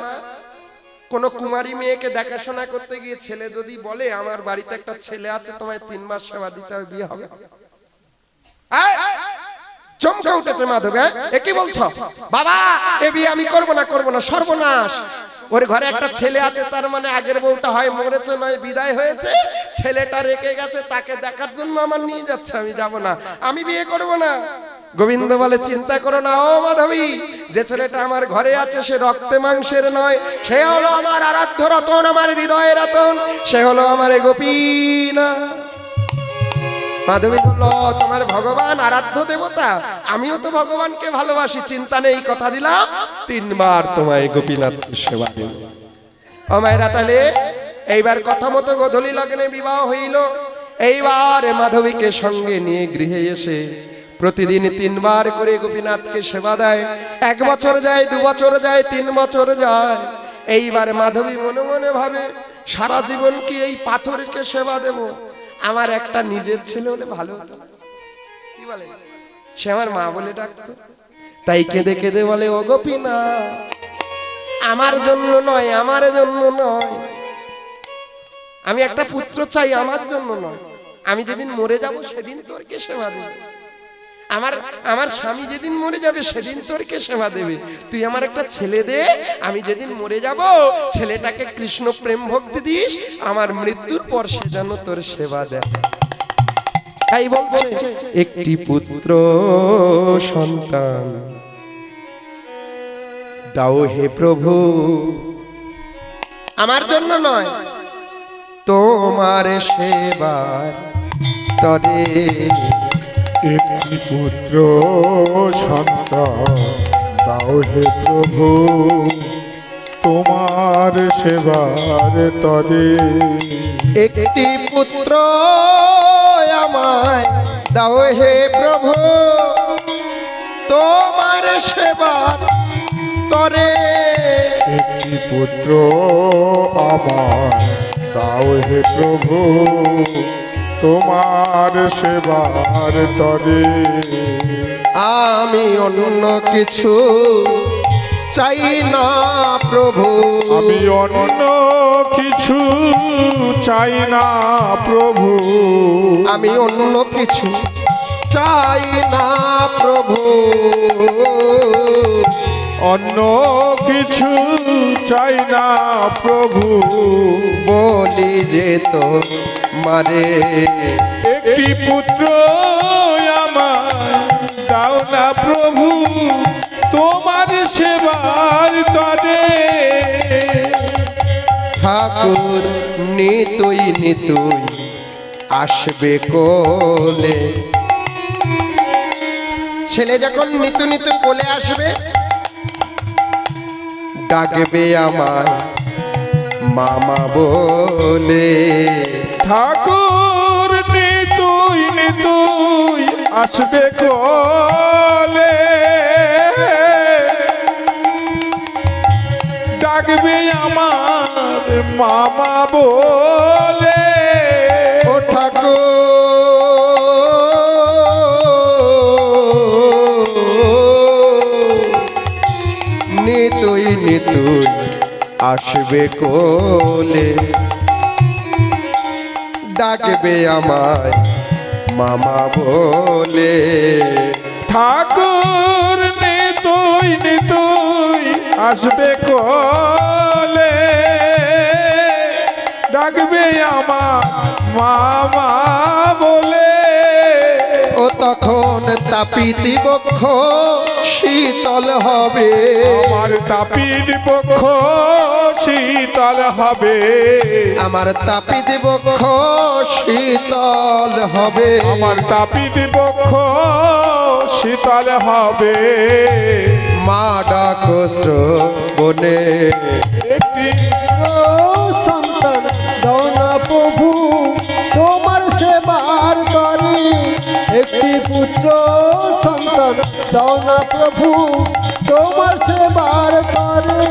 কোন কুমারী মেয়েকে দেখাশোনা করতে গিয়ে ছেলে যদি বলে আমার বাড়িতে একটা ছেলে আছে, তোমায় 3 বার সেবা দিতে হবে, বিয়ে হবে? চমকে উঠেছে মাধবী। এ কি বলছো বাবা? এ বিয়ে আমি করবো না, করবো না, সর্বনাশ। ওর ঘরে একটা ছেলে আছে, তার মানে আগের বউটা হয় মরেছে, নয় বিদায় হয়েছে, ছেলেটা রেখে গেছে, তাকে দেখার জন্য আমার নিয়ে যাচ্ছে, আমি যাব না, আমি বিয়ে করব না। গোবিন্দ বলে, চিন্তা করো না ও মাধবী, যে ছেলেটা আমার ঘরে আছে সে রক্তে মাংসের নয়, সে হলো আমার আরাধ্য রতন, আমার হৃদয়ের রতন, সে হলো আমার গোপীনাথ। মাধবী বলল, তোমার ভগবান আরাধ্য দেবতা, আমিও তো ভগবানকে ভালোবাসি, চিন্তা নেই, কথা দিলাম 3 বার তোমায় গোপীনাথ সেবা দেব। ও মায়েরা, তাহলে এইবার কথা মতো গোধূলি লগ্নে বিবাহ হইল। এইবার মাধবীকে সঙ্গে নিয়ে গৃহে এসে প্রতিদিন 3 বার করে গোপীনাথকে সেবা দেয়। 1 বছর যায়, 2 বছর যায়, 3 বছর যায়। এইবার মাধবী মনে মনে ভাবে, সারা জীবন কি এই পাথরকে সেবা দেব? আমার একটা নিজের ছেলে হলে ভালো হতো। কি বলে? সে আমার মা বলে ডাকতো। তাই কেঁদে কেঁদে বলে, ও গোপীনাথ, আমার জন্য নয়, আমার জন্য নয়, আমি একটা পুত্র চাই, আমার জন্য নয়। আমি যেদিন মরে যাব সেদিন তোর কে সেবা দেবে? আমার স্বামী যেদিন মরে যাবে সেদিন তোর কে সেবা দেবে? তুই আমার একটা ছেলে দে, আমি যেদিন মরে যাব ছেলেটাকে কৃষ্ণ প্রেম ভক্তি দিস, আমার মৃত্যুর পর সে যেন তোর সেবা দেয়। তাই বলছে, একটি পুত্র সন্তান দাও হে প্রভু, আমার জন্য নয়, তোমার সেবার তরে।
একটি পুত্র সন্তান দাও হে প্রভু, তোমার সেবার তরে।
একটি পুত্র আমায় দাও হে প্রভু, তোমার সেবার তরে।
একটি পুত্র আমার দাও হে প্রভু, তোমার সেবার তরে।
আমি অন্য কিছু চাই না প্রভু।
আমি অন্য কিছু চাই না প্রভু,
আমি অন্য কিছু চাই না প্রভু।
অন্য কিছু চাই না প্রভু,
বলি যে তো মারে
একটি পুত্র আমার দাও না প্রভু, তোমার সেবার তরে।
ঠাকুর নিতুই নিতুই আসবে কোলে। ছেলে যখন নিতু নিতু কোলে আসবে, ডাকবে আমার মামা বলে।
ঠাকুর নিতুই নিতুই আসবে কোলে, ডাকবে আমার মামা বলে।
ও ঠাকুর নিতুই নিতুই আসবে কোলে, ডাকবে আমায় মামা বলে।
ঠাকুর নিতুই নিতুই আসবে কোলে, ডাকবে আমার মামা বলে।
ও তখন তাপিতি বক্ষ শীতল হবে,
আমার তাপিত বক্ষ শীতল হবে,
আমার তাপিত বক্ষ শীতল হবে,
আমার তাপিত বক্ষ শীতল হবে।
মা ডাকো শ্রবণে
একটি
সন্তান দাও না প্রভু, তোমার সেবার করি। একটি পুত্র সন্তান দাও না প্রভু, তোমার সেবার করে।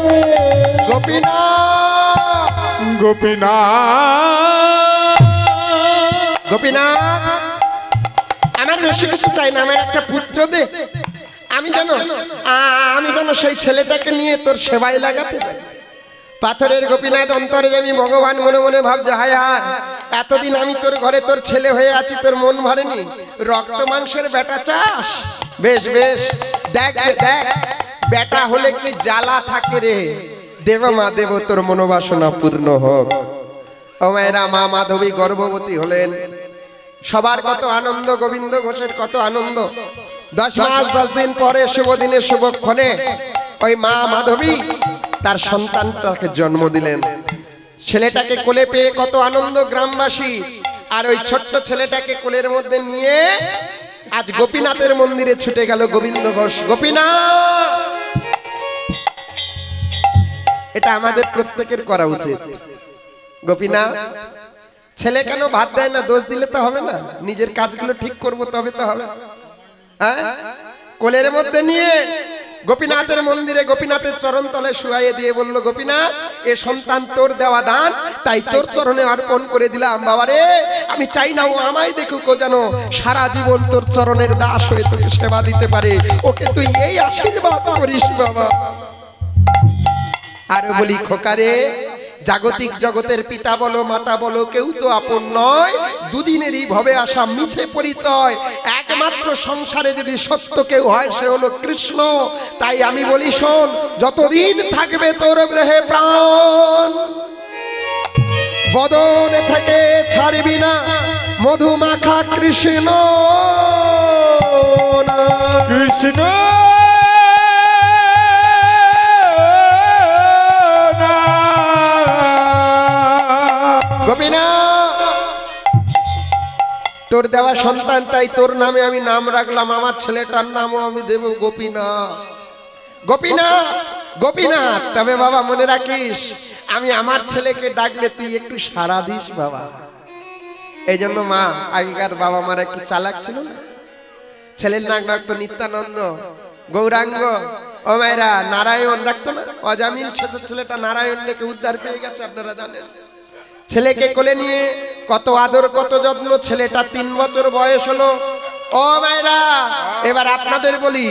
গোপীনাথ
গোপীনাথ
গোপীনাথ, আমার বেশি কিছু চাই না, আমার একটা পুত্র দে। আমি যেন সেই ছেলেটাকে নিয়ে তোর সেবায় লাগাতে পারি। পাথরের গোপীনাথ অন্তরে আমি ভগবান মনে মনে ভাবছে, হায় হায়, এতদিন আমি তোর ঘরে তোর ছেলে হয়ে আছি, তোর মন ভরেনি। রক্ত মাংসের বেটা চাস? বেশ বেশ, দেখ দেখ বেটা হলে কি জ্বালা থাকে রে। দেব মা দেব, তোর মনোবাসনা পূর্ণ হোক। ও মায়েরা, মা মাধবী গর্ভবতী হলেন। সবার কত আনন্দ, গোবিন্দ ঘোষের কত আনন্দ। 10 মাস 10 দিন পরে শুভ দিনে শুভক্ষণে ওই মা মাধবী তার সন্তানটাকে জন্ম দিলেন। ছেলেটাকে কোলে পেয়ে কত আনন্দ গ্রামবাসী। আর ওই ছোট্ট ছেলেটাকে কোলের মধ্যে নিয়ে আজ গোপীনাথের মন্দিরে ছুটে গেল গোবিন্দ ঘোষ। গোপীনাথ, এটা আমাদের প্রত্যেকের করা উচিত। গোপীনাথ, ছেলে কেন ভাত দেয় না? দোষ দিলে তো হবে না, নিজের কাজগুলো ঠিক করবো তবে তো হবে। হ্যাঁ, কোলের মধ্যে নিয়ে গোপীনাথের মন্দিরে গোপীনাথের চরণ তলে শুয়াইয়ে দিয়ে বলল, গোপীনাথ, এ সন্তান তোর দেওয়া দান, তাই তোর চরণে অর্পণ করে দিলাম। বাবারে, আমি চাই না ও আমায় দেখুক, ও যেন সারা জীবন তোর চরণের দাস হয়ে তোকে সেবা দিতে পারে। ওকে তুই এই আশীর্বাদ করিস বাবা। আর বলি, খোকারে, জাগতিক জগতের পিতা বলো মাতা বলো, কেউ তো আপন নয়। দুদিনেরই ভবে আসা মিছে পরিচয়। একমাত্র সংসারে যদি সত্য কেউ হয়, সে হলো কৃষ্ণ। তাই আমি বলি, শোন, যতদিন থাকবে তোর দেহে প্রাণ, বদন থেকে ছাড়বি না মধুমাখা কৃষ্ণ
কৃষ্ণ
গোপীনাথ। তোর দেওয়া সন্তান, তাই তোর নামে আমি নাম রাখলাম। আমার ছেলেটার নামও আমি দেব গোপীনাথ। গোপীনাথ গোপীনাথ। তবে বাবা মনে রাখিস, আমি আমার ছেলেকে ডাকলে তুই একটু সাড়া দিস বাবা। এই জন্য মা, আগেকার বাবা মারা একটু চালাক ছিল না। ছেলের নাম রাখতো নিত্যানন্দ, গৌরাঙ্গ, ও মায়েরা নারায়ণ রাখতো না। অজামিল ছেলেটা নারায়ণ লেখে উদ্ধার পেয়ে গেছে, আপনারা জানেন। ছেলেকে কোলে নিয়ে কত আদর কত যত্ন। ছেলেটা 3 বছর বয়স হলো। ও মায়েরা, এবার আপনাদের বলি,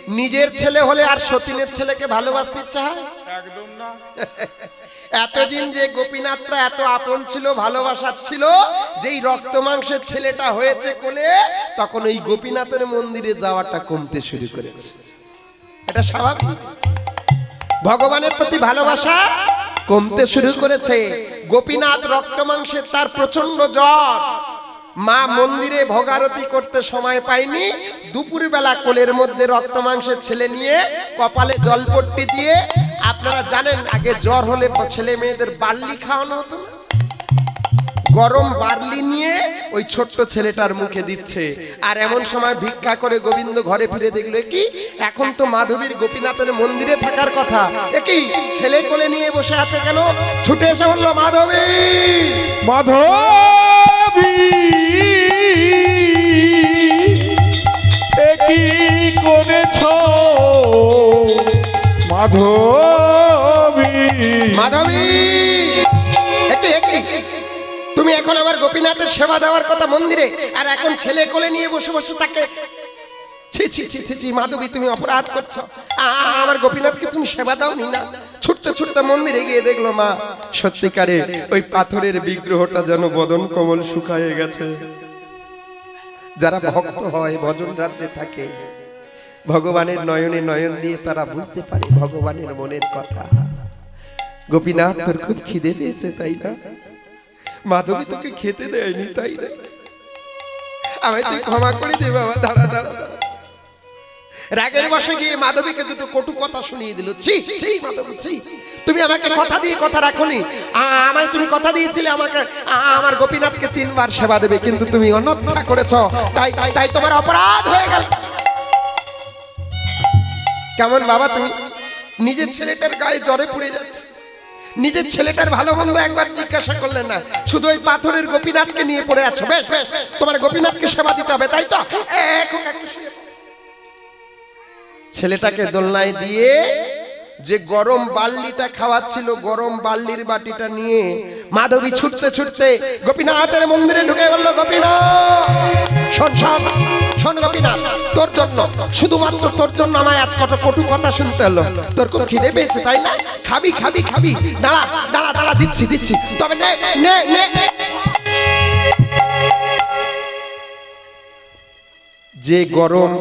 নিজের ছেলে হলে আর সতীনের ছেলেকে ভালোবাসতে ইচ্ছা হয়?
একদম না।
এতদিন যে গোপীনাথরা এত আপন ছিল, ভালোবাসার ছিল, যেই রক্ত মাংসের ছেলেটা হয়েছে কোলে, তখন ওই গোপীনাথের মন্দিরে যাওয়াটা কমতে শুরু করেছে। এটা স্বাভাবিক। ভগবানের প্রতি ভালোবাসা কমতে শুরু করেছে। গোপীনাথ রক্ত মাংসের, তার প্রচন্ড জ্বর, মা মন্দিরে ভোগারতি করতে সময় পায়নি। দুপুরবেলা কোলের মধ্যে রক্ত মাংসের ছেলে নিয়ে কপালে জলপট্টি দিয়ে, আপনারা জানেন আগে জ্বর হলে ছেলে মেয়েদের বার্লি খাওয়ানো হতো না? গরম বার্লি নিয়ে ওই ছোট্ট ছেলেটার মুখে দিচ্ছে। আর এমন সময় ভিক্ষা করে গোবিন্দ ঘরে ফিরে দেখলো, কি এখন তো মাধবীর গোপীনাথের মন্দিরে থাকার কথা, কি ছেলে কোলে নিয়ে বসে আছে কেন? ছুটে এসে বললো, মাধবী,
মাধবী কি করেছ মাধবী?
মাধবী, তুমি এখন আমার গোপীনাথের সেবা দেওয়ার কথা মন্দিরে, আর এখন ছেলে কোলে নিয়ে বসে বসে তাকে, ছি ছি ছি ছি ছি, মাধবী তুমি অপরাধ করছো। আমার গোপীনাথকে তুমি সেবা দাওনি না? ছুটতে ছুটতে মন্দিরে গিয়ে দেখলো, মা সত্যিকারে ওই পাথরের বিগ্রহটা যেন বদন কমল শুকায়ে গেছে। যারা ভক্ত হয়, ভজন রাজ্যে থাকে, ভগবানের নয়নে নয়ন দিয়ে তারা বুঝতে পারে ভগবানের মনের কথা। গোপীনাথ, তোর খুব খিদে পেয়েছে তাই না? মাধবী তোকে খেতে দেয়নি তাই না? আমায় তুই ক্ষমা করে দে বাবা। দাঁড়া দাঁড়া। রাগের বশে গিয়ে মাধবীকে দুটো কটু কথা শুনিয়ে দিল। ছি ছি মাধবী, ছি, তুমি আমাকে কথা দিয়ে কথা রাখোনি। আমায় তুমি কথা দিয়েছিলে আমাকে আমার গোপীনাথকে 3 বার সেবা দেবে, কিন্তু তুমি অন্যথা করেছো, তাই তাই তোমার অপরাধ হয়ে গেল। কেমন বাবা তুমি? নিজের ছেলেটার গায়ে জ্বরে পুড়ে যাচ্ছে, নিজের ছেলেটার ভালো মন্দ একবার জিজ্ঞাসা করলেন না, শুধু ওই পাথরের গোপীনাথকে নিয়ে পড়ে আছো। বেশ বেশ, তোমার গোপীনাথকে সেবা দিতে হবে তাই তো? ছেলেটাকে দোলনায় দিয়ে যে গরম বার্লিটা খাওয়াচ্ছিল, গরম বার্লির বাটিটা নিয়ে মাধবী ছুটতে ছুটতে গোপীনাথের মন্দিরে ঢুকে বলল, গোপীনাথ শোন শোন শোন গোপীনাথ, তোর জন্য, শুধুমাত্র তোর জন্য আমায় আজ কত কটু কথা শুনতে হলো। তোর খুব খিদে পেয়েছে তাই না? খাবি খাবি খাবি, দাঁড়া দাঁড়া দাঁড়া, দিচ্ছি দিচ্ছি, তবে নে নে নে। যে গরম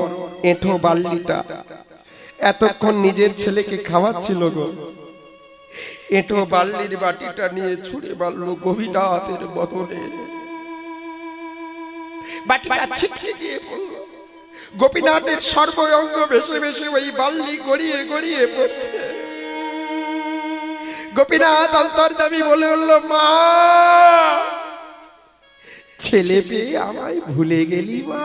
এঁঠো বার্লিটা এতক্ষণ নিজের ছেলেকে খাওয়াচ্ছিল গো, এঁঠো বার্লির বাটিটা নিয়ে ছুঁড়ে মারলো গোপীনাথের বদনে। বাটিটা ছিটকে গিয়ে পড়ল। গোপীনাথের সর্বঙ্গ ভেসে ভেসে ওই বার্লি গড়িয়ে গড়িয়ে পড়ছে। গোপীনাথ অন্তর্যামী বলে উঠল, মা, ছেলে পেয়ে আমায় ভুলে গেলি মা?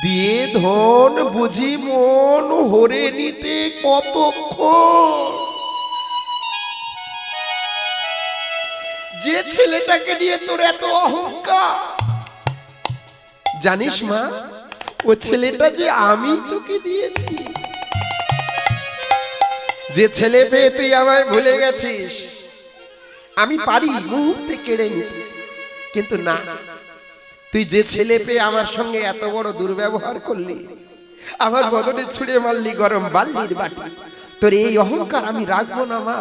দিয়ে ধন বুঝি মন হরে নিতে কতক্ষণ? যে ছেলেটাকে নিয়ে তোর এত অহংকার, জানিস মা ও ছেলেটা যে আমি তোকে দিয়েছি। যে ছেলে পেয়ে তুই আমায় ভুলে গেছিস, আমি পারি মুহূর্তে কেড়ে নিতে, কিন্তু না, তুই যে ছেলে পেয়ে আমার সঙ্গে এত বড় দুর্ব্যবহার করলি, আমার বদনে ছুঁড়ে মারলি গরম বার্লির বাটি, তোর এই অহংকার আমি রাখবো না মা।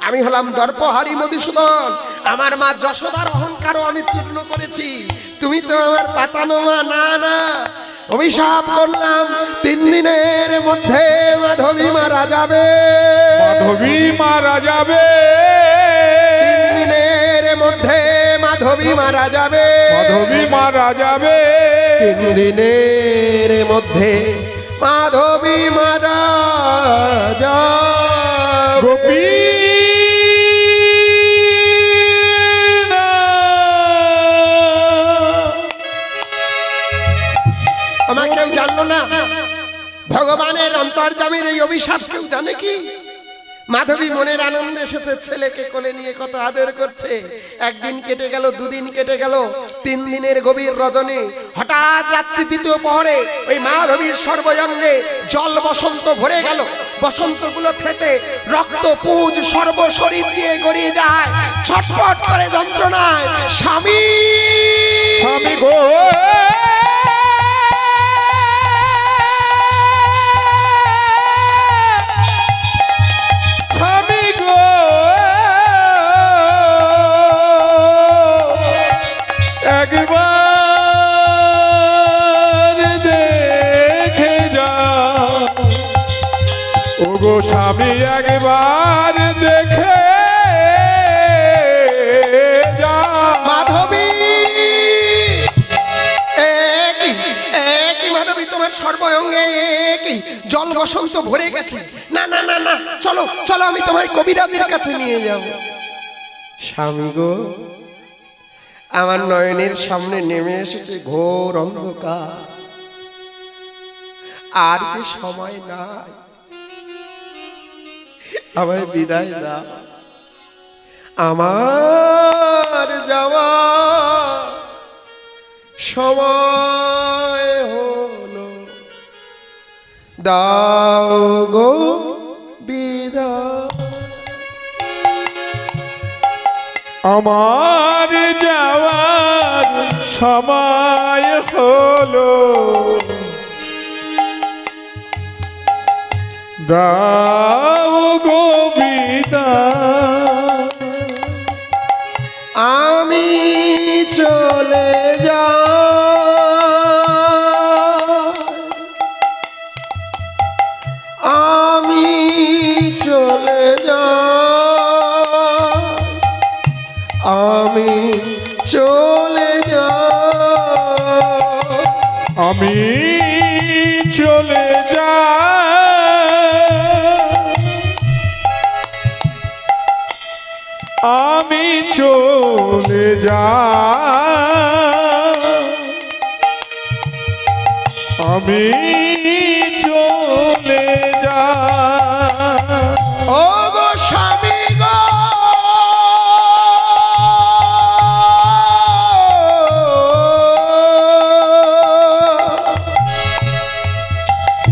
আমি হলাম দর্পহারি মধুসূদন, আমার মা যশোদার অহংকারও আমি চূর্ণ করেছি। তুমি তো আমার পাতানো মা, না না, অভিশাপ করলাম 3 দিনের মধ্যে মাধবী মারা যাবে।
মাধবী মারা যাবে।
3 দিনের মধ্যে মাধবী মারা যাবে।
মাধবী মারা যাবে।
3 দিনের মধ্যে মাধবী মারা যাবে।
গোপী
আমার কেউ জানলো না ভগবানের অন্তর্যামীর এই অভিশাপ কেউ জানে কি? মাধবী মনের আনন্দে এসেছে, ছেলেকে কোলে নিয়ে কত আদর করছে। একদিন কেটে গেল, 2 দিন কেটে গেল, 3 দিনের গভীর রজনী, হঠাৎ রাত্রি 2য় প্রহরে ওই মাধবীর সর্বঙ্গে জল বসন্ত ভরে গেল। বসন্তগুলো ফেটে রক্ত পুজ সর্বশরীর দিয়ে গড়িয়ে যায়। ছটফট করে যন্ত্রণায় স্বামী
স্বামী গো ওগো স্বামী একবার দেখে যা।
মাধবী একই মাধবী, তোমার সর্বঙ্গে একই জল বসন্ত ভরে গেছে। না না না না, চলো চলো, আমি তোমায় কবিরাজের কাছে নিয়ে যাব। স্বামী গো, আমার নয়নের সামনে নেমে এসেছে ঘোর অন্ধকার, আর যে সময় নাই, আমায় বিদায় দাও। আমার যাওয়া সময় হলো, দাও গো বিদায়।
আমার যাওয়ার সময় হলো, দাও গো বিদায়।
আমি চলে যাই, আমি চলে যাই, আমি চলে যাই,
আমি চলে যাই, আমি চলে যাই, আমি চলে যাই।
ও গো স্বামী গো,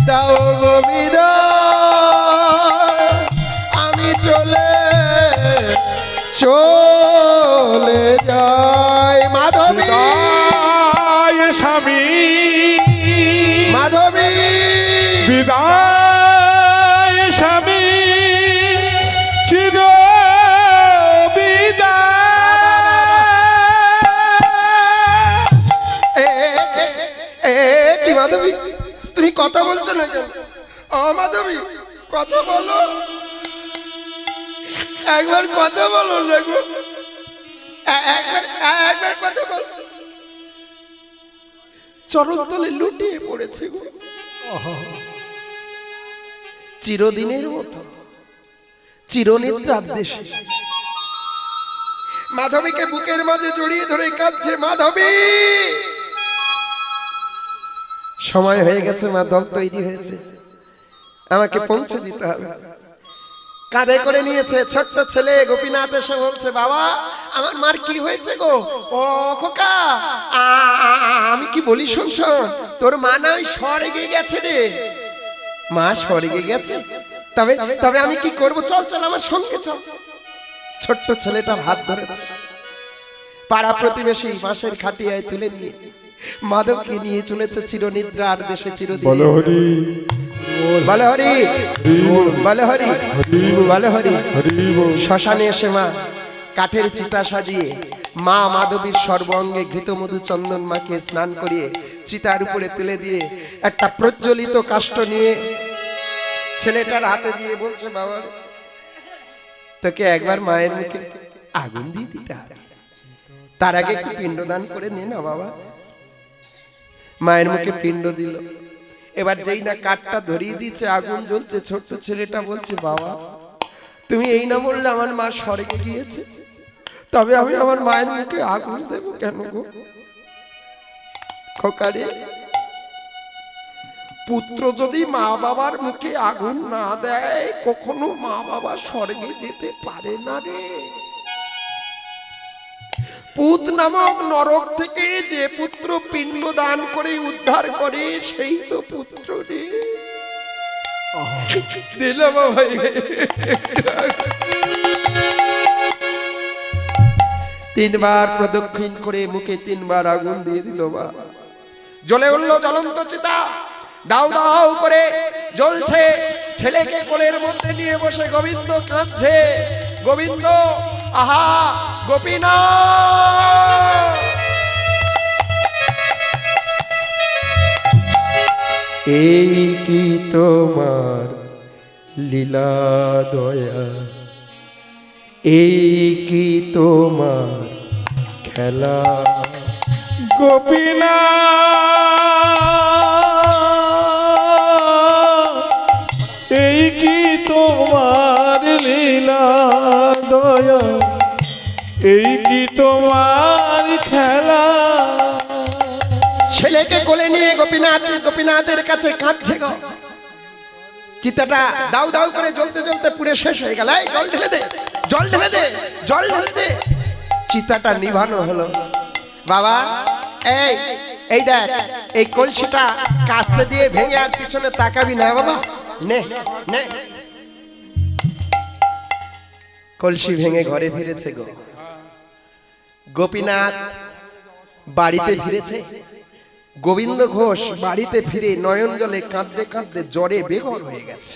দাও গো বিদায়, আমি চলে যাই। মাধবী
বিদায় স্বামী,
মাধবী
বিদায় স্বামী, চির বিদায়।
কি মাধবী, তুমি কথা বলছো না কেন? ও মাধবী, কথা বলো, একবার কথা বলো না গো, একবার কথা বলো। চরণ তলে লুটিয়ে পড়েছে গো, চিরদিনের মতো চিরনিদ্রার দেশে। মাধবীকে বুকের মাঝে জড়িয়ে ধরে কাঁদছে। মাধবী, সময় হয়ে গেছে মা, দল তৈরি হয়েছে, আমাকে পৌঁছে দিতে হবে। কাঁধে করে নিয়েছে ছোট্ট ছেলে গোপীনাথ, এসে বলছে, বাবা আমার মার কি হয়েছে গো? ও খোকা, আমি কি বলি শোন শোন, তোর মা না ওই স্বর্গে গেছে রে। মা স্বর্গে গেছে? তবে তবে আমি কি করব? চল চল আমার সঙ্গে চল। ছোট্ট ছেলেটার হাত ধরেছে, পাড়া প্রতিবেশী বাঁশের খাটিয়ায় তুলে নিয়ে মাধবকে নিয়ে চলেছে চিরনিদ্রার দেশে চিরদিন।
বলো হরি,
বলে হরি, বলে হরি, বলে হরি। শ্মশানে এসে মা কাঠের চিতা সাজিয়ে মা মাধবীর সর্বাঙ্গে ঘৃত মধু চন্দন মাকে স্নান করিয়ে চিতার উপরে তুলে দিয়ে একটা প্রজ্বলিত কাষ্ঠ নিয়ে ছেলেটার হাতে দিয়ে বলছে, বাবা তোকে একবার মায়ের মুখে আগুন দিয়ে দিতে হবে, তার আগে একটু পিণ্ডদান করে নে না বাবা। মায়ের মুখে পিণ্ড দিল। এবার যেই না কাঠটা ধরিয়ে দিচ্ছে, আগুন জ্বলছে, ছোট্ট ছেলেটা বলছে, বাবা তুমি এই না বললে আমার মা স্বর্গে গিয়েছে, তবে আমি আমার মায়ের মুখে আগুন দেব কেন গো? খোকারে, পুত্র যদি মা বাবার মুখে আগুন না দেয়, কখনো মা বাবা স্বর্গে যেতে পারে না রে। পুত নামক নরক থেকে যে পুত্র পিণ্ড দান করে উদ্ধার করে, সেই তো পুত্র রে। দিল বাবা, তিনবার প্রদক্ষিণ করে মুখে তিনবার আগুন দিয়ে দিল। মা জ্বলে উঠল জ্বলন্ত চিতা, দাউ দাউ করে জ্বলছে। ছেলেকে কোলের মধ্যে নিয়ে বসে গোবিন্দ কাঁদছে, গোবিন্দ আহা গোপীনাথ। এই কি তোমার লীলা দয়া, এই কি তোমার খেলা?
গোপীনা এই কি তোমার লীলা দয়া, এই কি তোমার খেলা?
ছেলেকে কোলে নিয়ে গোপীনাথের কাছে কাঁদছে গো। চিতাটা দাউ দাউ করে জ্বলতে জ্বলতে পুড়ে শেষ হয়ে গেল। এই জল ঢেলে দে, জল ঢেলে দে, জল ঢেলে দে। চিতাটা নিভানো হলো। বাবা এই দেখ, এই কলসিটা কাস্তে দিয়ে ভেঙে আর পিছনে তাকাবি না বাবা। নে নে। কলসি ভেঙে ঘরে ফিরেছে গো। গোপীনাথ বাড়িতে ফিরেছে। গোবিন্দ ঘোষ বাড়িতে ফিরে নয়ন জলে কাঁদতে কাঁদতে জ্বরে বেঘর হয়ে গেছে।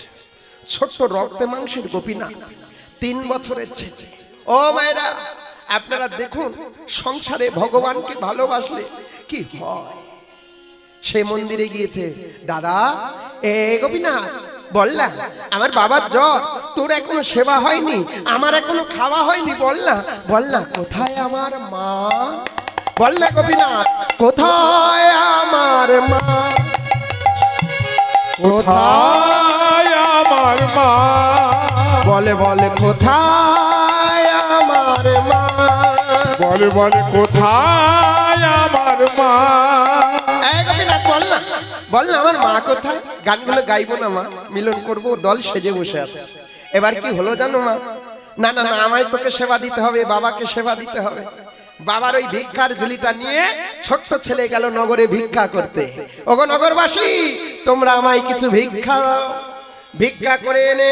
ছোট্ট রক্তে মাংসের গোপীনাথ, 3 বছরের ছেলে। ও মায়েরা, আপনারা দেখুন সংসারে ভগবানকে ভালোবাসলে কি হয়। সে মন্দিরে গিয়েছে। দাদা গোপীনাথ বল না, আমার বাবার জ্বর, তোর এখনো সেবা হয়নি, আমার এখনো খাওয়া হয়নি, বল না কোথায় আমার মা? বল না গোপীনাথ, কোথায় আমার মা?
কোথায় আমার মা?
বলে কোথায় আমার মা?
বলে কোথায় আমার মা?
গোপীনাথ বল না আমার মা কোথায়? গানগুলো গাইবো না মা, মিলন করব, দল সেজে বসে আছে। এবার কি হলো জানো মা? না না না, আমায় তোকে সেবা দিতে হবে, বাবাকে সেবা দিতে হবে। বাবার ওই ভিক্ষার ঝুলিটা নিয়ে ছোট্ট ছেলে গেল নগরে ভিক্ষা করতে। ওগো নগরবাসী, তোমরা আমায় কিছু ভিক্ষা দাও। ভিক্ষা করে এনে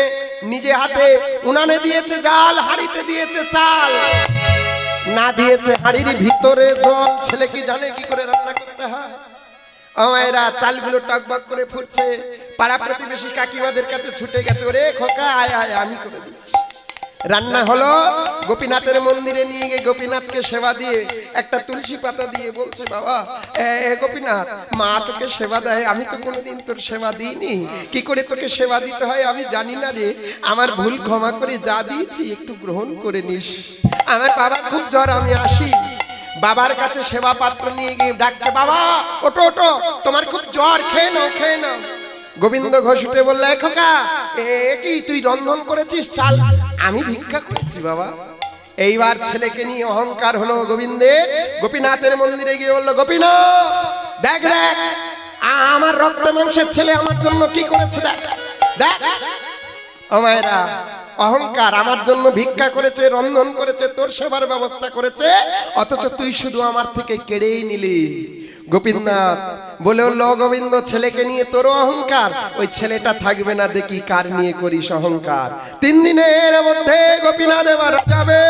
নিজে হাতে উনানে দিয়েছে জাল, হাড়িতে দিয়েছে চাল, না দিয়েছে হাড়ির ভিতরে জল। ছেলে কি জানে কি করে রান্না করতে হয়? আমায়রা চালগুলো টকবক করে ফুটছে। পাড়া প্রতিবেশী কাকিমাদের কাছে ছুটে গেছে, ওরে খোকা আয় আয়, আমি করে দিচ্ছি। রান্না হলো। গোপীনাথের মন্দিরে নিয়ে গিয়ে গোপীনাথকে সেবা দিয়ে একটা তুলসী পাতা দিয়ে বলছে, বাবা গোপীনাথ, মা তোকে সেবা দেয়, আমি তো কোনোদিন তোর সেবা দিইনি, কি করে তোকে সেবা দিতে হয় আমি জানি না রে, আমার ভুল ক্ষমা করে যা দিয়েছি একটু গ্রহণ করে নিস। আমার বাবার খুব জ্বর, আমি আসি। বাবার কাছে সেবা পাত্র নিয়ে গিয়ে ডাকছে, বাবা ওটো ওটো, তোমার খুব জ্বর, খেয়ে নাও খেয়ে নাও। গোবিন্দ ঘোষ উঠে বলল, খোকা কি তুই রন্ধন করেছিস চাল? আমি ভিক্ষা করেছি বাবা। এইবার ছেলেকে নিয়ে অহংকার হলো গোবিন্দের। গোপীনাথের মন্দিরে গিয়ে বললো, গোপীনাথ দেখ দেখ, আমার রক্ত মাংসের ছেলে আমার জন্য কি করেছে, দেখ দেখ। আমায়রা অহংকার, আমার জন্য ভিক্ষা করেছে, রন্ধন করেছে, তোর সেবার ব্যবস্থা করেছে, অথচ তুই শুধু আমার থেকে কেড়েই নিলি। গোপীনাথ বলে উঠল, গোবিন্দ ছেলেকে নিয়ে তোরও অহংকার, ওই ছেলেটা থাকবে না, দেখি কার নিয়ে করিস অহংকার। 3 দিনের মধ্যে গোপীনাথ মারা যাবে,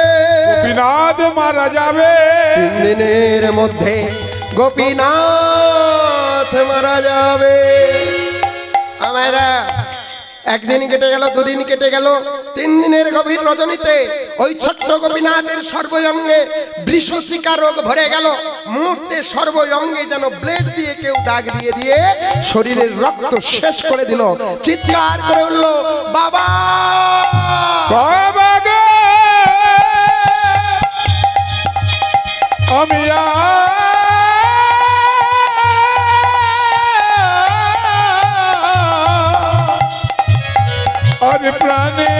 গোপীনাথ মারা যাবে।
3 দিনের মধ্যে গোপীনাথ মারা যাবে। আমারা একদিন কেটে গেল, 2 দিন কেটে গেল, 3 দিনের গভীর রজনীতে ওই ছোট্ট গোপীনাথের সর্বঙ্গে বৃষচিকা রোগ ভরে গেল। মুহূর্তে সর্বঙ্গে যেন ব্লেড দিয়ে কেউ দাগ দিয়ে দিয়ে শরীরের রক্ত শেষ করে দিল। চিৎকার করে উঠল, বাবা
বাবা গো, আমি আরে প্রাণে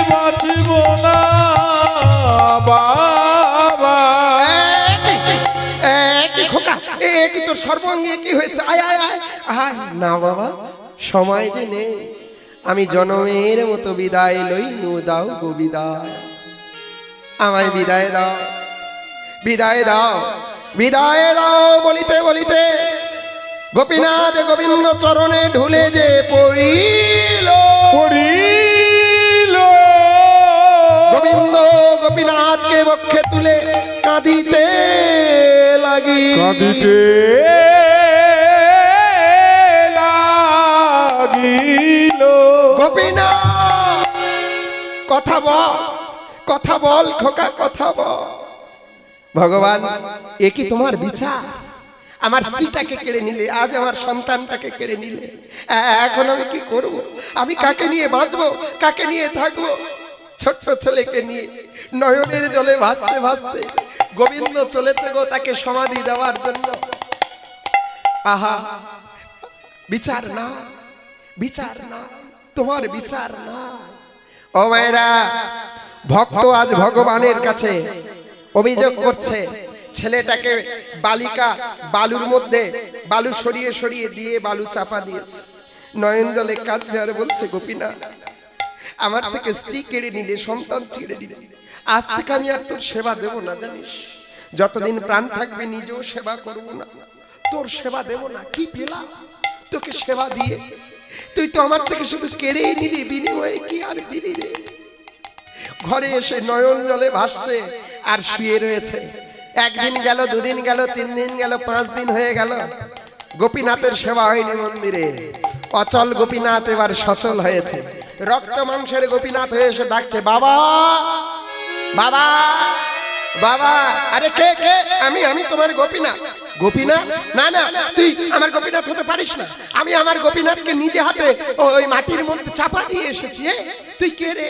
বাঁচব না বাবা।
কি খোকা, কি তোর সর্বঙ্গে কি হয়েছে? আয় আয় আয় আয়। না বাবা, সময় যে নেই, আমি জনমের মতো বিদায় লই, নু দাও গো বিদায়, আমায় বিদায় দাও, বিদায় দাও, বিদায় দাও। বলিতে বলিতে গোপীনাথ গোবিন্দ চরণে ঢুলে যে পড়িল। গোবিন্দ গোপীনাথকে বক্ষে তুলে কাঁদিতে লাগিল। গোপীনাথ কথা বল, কথা বল খোকা, কথা বল। ভগবান এ কি তোমার বিচার? আমার স্ত্রীটাকে কেড়ে নিলে, আজ আমার সন্তানটাকে কেড়ে নিলে, এখন আমি কি করব? আমি কাকে নিয়ে বাঁচবো, কাকে নিয়ে থাকবো? ছোট্ট ছেলেকে নিয়ে নয়নের জলে ভাসতে ভাসতে গোবিন্দ চলেছে গো তাকে সমাধি দেওয়ার জন্য। আহা, বিচার না, বিচার না, তোমার বিচার না। ও মায়েরা, ভক্ত আজ ভগবানের কাছে অভিযোগ করছে, ছেলেটাকে বালিকা বালুর মধ্যে বালু সরিয়ে সরিয়ে দিয়ে বালু চাপা দিয়েছে। নয়ন জলে কাঁদছে আর বলছে, গোপীনাথ, আমার থেকে স্ত্রী কেড়ে নিলে, সন্তান কেড়ে নিলে, আজ থেকে আমি আর তোর সেবা দেব না, জানিস? যতদিন প্রাণ থাকবে নিজেও সেবা করব না, তোর সেবা দেব না। কি পেলাম তোকে সেবা দিয়ে? তুই তো আমার থেকে শুধু কেড়ে নিলি, বিনিময়ে কি আর দিলি রে? ঘরে এসে নয়ন জলে ভাসছে আর শুয়ে রয়েছে। একদিন গেল, দুদিন গেল, 3 দিন গেল, 5 দিন হয়ে গেল, গোপীনাথের সেবা হয়নি মন্দিরে। অচল গোপীনাথ এবার সচল হয়েছে। রক্ত মাংসের গোপীনাথ হয়ে এসে ডাকছে, বাবা, বাবা, বাবা। আরে কে কে? আমি তোমার গোপীনাথ। গোপীনাথ? না না, তুই আমার গোপীনাথ হতে পারিস না। আমি আমার গোপীনাথকে নিজে হাতে ওই মাটির মধ্যে চাপা দিয়ে এসেছি। তুই কে রে?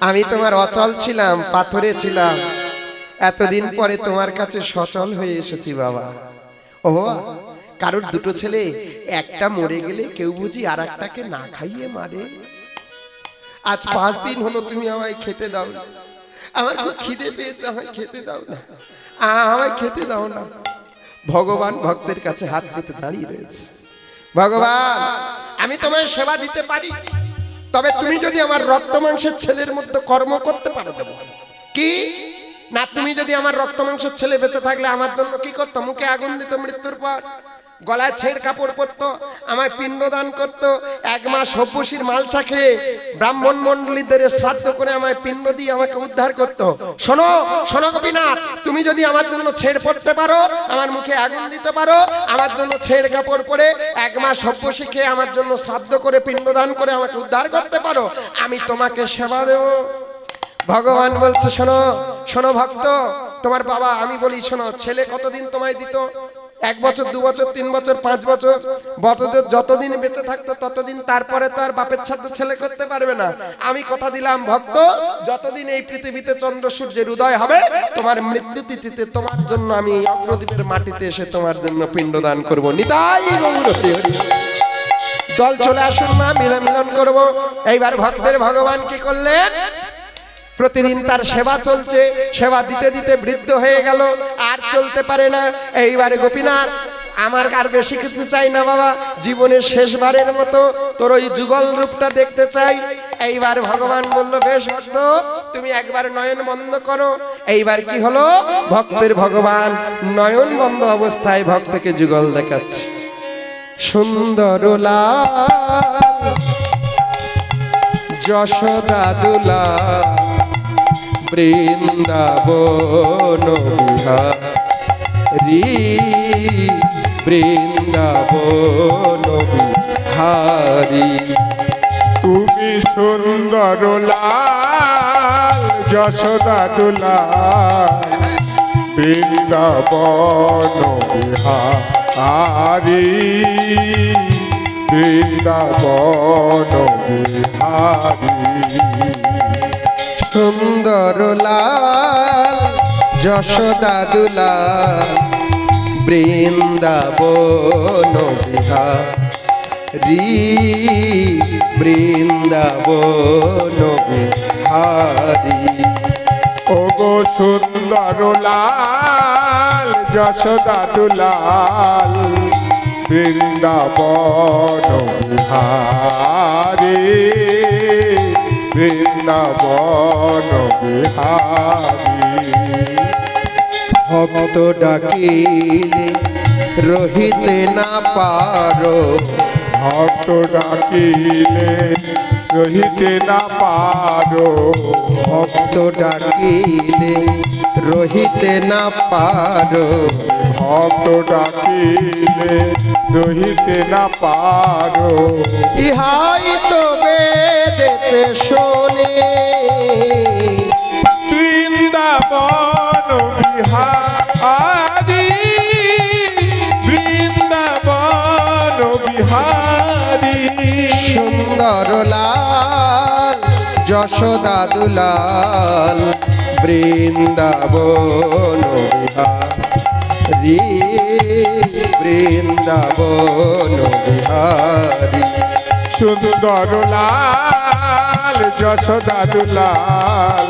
আমি তোমার অচল ছিলাম, পাথরে ছিলাম, এতদিন পরে তোমার কাছে সচল হয়ে এসেছি বাবা। ও বাবা, কারোর দুটো ছেলে, একটা মরে গেলে কেউ বুঝি আর একটাকে না খাইয়ে মারে। আজ 5 দিন হলো তুমি আমায় খেতে দাও না। আমার খুব খিদে পেয়েছে, আমায় খেতে দাও না, আমায় খেতে দাও না। ভগবান ভক্তের কাছে হাত পেতে দাঁড়িয়ে রয়েছে। ভগবান, আমি তোমায় সেবা দিতে পারি, তবে তুমি যদি আমার রক্ত মাংসের ছেলের মধ্যে কর্ম করতে পারো দেবো। কি না, তুমি যদি আমার রক্ত মাংসের ছেলে বেঁচে থাকলে আমার জন্য কি করতো? মুখে আগুন দিত মৃত্যুর পর, গলায় ছেঁড় কাপড় পরতো, আমায় পিণ্ডদান করতো, 1 মাস হব্বসির মালসা খেয়ে ব্রাহ্মণ মণ্ডলীদের শ্রাদ্ধ করে আমায় পিণ্ড দিয়ে আমাকে উদ্ধার করতো। শোনো শোনো গোপীনাথ, তুমি যদি আমার জন্য ছেড় পড়তে পারো, আমার মুখে আগুন দিতে পারো, আমার জন্য ছেড় কাপড় পরে 1 মাস হব্বসি খেয়ে আমার জন্য শ্রাদ্ধ করে পিণ্ডদান করে আমাকে উদ্ধার করতে পারো, আমি তোমাকে সেবা দেব। ভগবান বলছে, শোনো শোনো ভক্ত, তোমার বাবা, আমি বলি শোনো, ছেলে কতদিন তোমায় দিত? 1 বছর, 2 বছর, 3 বছর, 5 বছর, যতদিন বেঁচে থাকতো ততদিন। তারপরে তো আর বাপের ছাদ্য ছেলে করতে পারবে না। আমি কথা দিলাম ভক্ত, যতদিন এই পৃথিবীতে চন্দ্র সূর্যের উদয় হবে, তোমার মৃত্যু তিথিতে তোমার জন্য আমি অগ্রদ্বীপের মাটিতে এসে তোমার জন্য পিণ্ডদান করব। নিতাই গৌর হরি হরি। দল চলে আসুন মা, মিলন করব। এইবার ভক্তের ভগবান কি করলেন? প্রতিদিন তার সেবা চলছে, সেবা দিতে দিতে বৃদ্ধ হয়ে গেল, আর চলতে পারে না। এইবারে গোপীনাথ, আমার আর বেশি কিছু চাই না বাবা, জীবনের শেষবারের মতো তোর ওই যুগল রূপটা দেখতে চাই। এইবার ভগবান বলল, বেশ ভক্ত, তুমি একবার নয়ন বন্ধ করো। এইবার কি হলো? ভক্তের ভগবান নয়ন বন্ধ অবস্থায় ভক্তকে যুগল দেখাচ্ছে। সুন্দর লাল যশোদা দুলাল, বৃন্দাবন বিহারী, বৃন্দাবন বিহারী।
তুমি সুন্দর লাল যশোদা দুলাল, বৃন্দাবন বিহারী, বৃন্দাবন বিহারী।
সুন্দর লাল যশোদা দুলাল, বৃন্দাবন বিহারী, বৃন্দাবন বিহারী।
ওগো সুন্দর লাল যশোদা দুলাল, বৃন্দাবন বিহারী, বৃন্দাবন বিহারী।
ভক্ত ডাকিলে রহিতে না পারো,
ভক্ত ডাকিলে রহিতে না পারো,
ভক্ত ডাকিলে রহিতে না পারো,
ভক্ত ডাকিলে রহিতে না পারো।
ইহাই তো বেদেতে শোনে,
বৃন্দাবন বিহারী,
সুন্দর লাল যশোদা দুলাল বৃন্দাবন বিহারী বৃন্দাবন বিহারী
সুন্দর লাল যশোদা দুলাল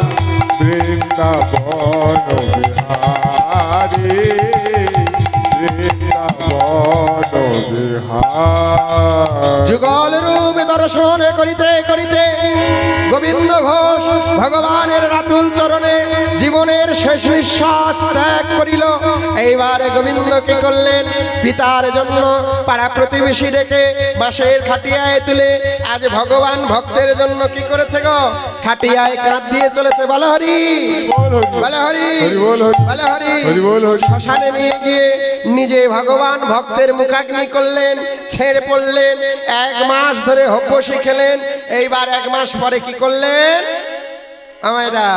বৃন্দাবন বিহারী বৃন্দাবন বিহারী
যুগল রূপে দর্শন করিতে করিতে গোবিন্দ ঘোষ ভগবানের রাতুল চরণে জীবনের শেষ নিঃশ্বাস ত্যাগ করিল। এইবারে গোবিন্দ কি করলেন, পিতার জন্য পাড়া প্রতিবেশী ডেকে বাঁশের খাটিয়ায় তুলে আজ ভগবান ভক্তের জন্য কি করেছে গো, খাটিয়ায় কাঁধ দিয়ে চলেছে। বলো হরি বলো হরি বলো হরি। শ্মশানে নিয়ে গিয়ে নিজে ভগবান ভক্তের মুখাগ্নি করলেন, ছেড়ে পড়লেন, 1 মাস ধরে হব্বসি খেলেন। এইবার 1 মাস পরে কি করলেন, আমায়রা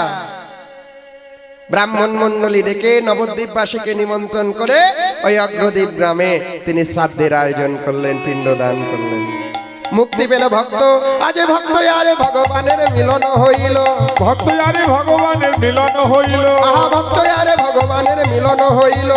ব্রাহ্মণ মণ্ডলী ডেকে নবদ্বীপবাসীকে নিমন্ত্রণ করে ওই অগ্রদ্বীপ গ্রামে তিনি শ্রাদ্ধের আয়োজন করলেন, পিণ্ডদান করলেন। মুক্তি পেল ভক্ত। আজ ভক্ত আরে ভগবানের মিলন হইল,
ভক্ত আরে ভগবানের মিলন হইল,
আহা ভক্ত আরে ভগবানের মিলন হইল,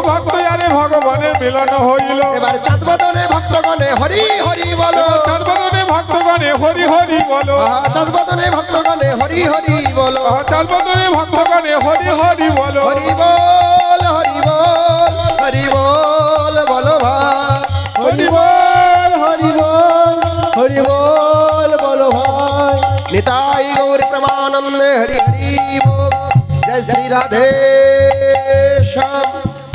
ভক্ত আরে ভগবানের মিলন হইল।
এবার চাঁদবদনে ভক্তগণে হরি হরি বলো,
চাঁদবদনে ভক্তগণে হরি হরি বলো,
আহা চাঁদবদনে ভক্তগণে হরি হরি বলো,
চাঁদবদনে ভক্তগণে হরি হরি বলো।
হরি বল হরি বল হরি বল বলো ভাই,
হরি বল হরি বল হরি বল বলো ভাই।
নিতাই গৌর প্রেমানন্দে হরি হরি বল। জয় শ্রী রাধে শ্যাম।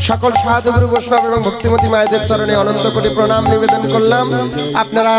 সকল সাধু গুরু বৈষ্ণব এবং ভক্তিমতী মায়েদের চরণে অনন্ত কোটি প্রণাম নিবেদন করলাম। আপনারা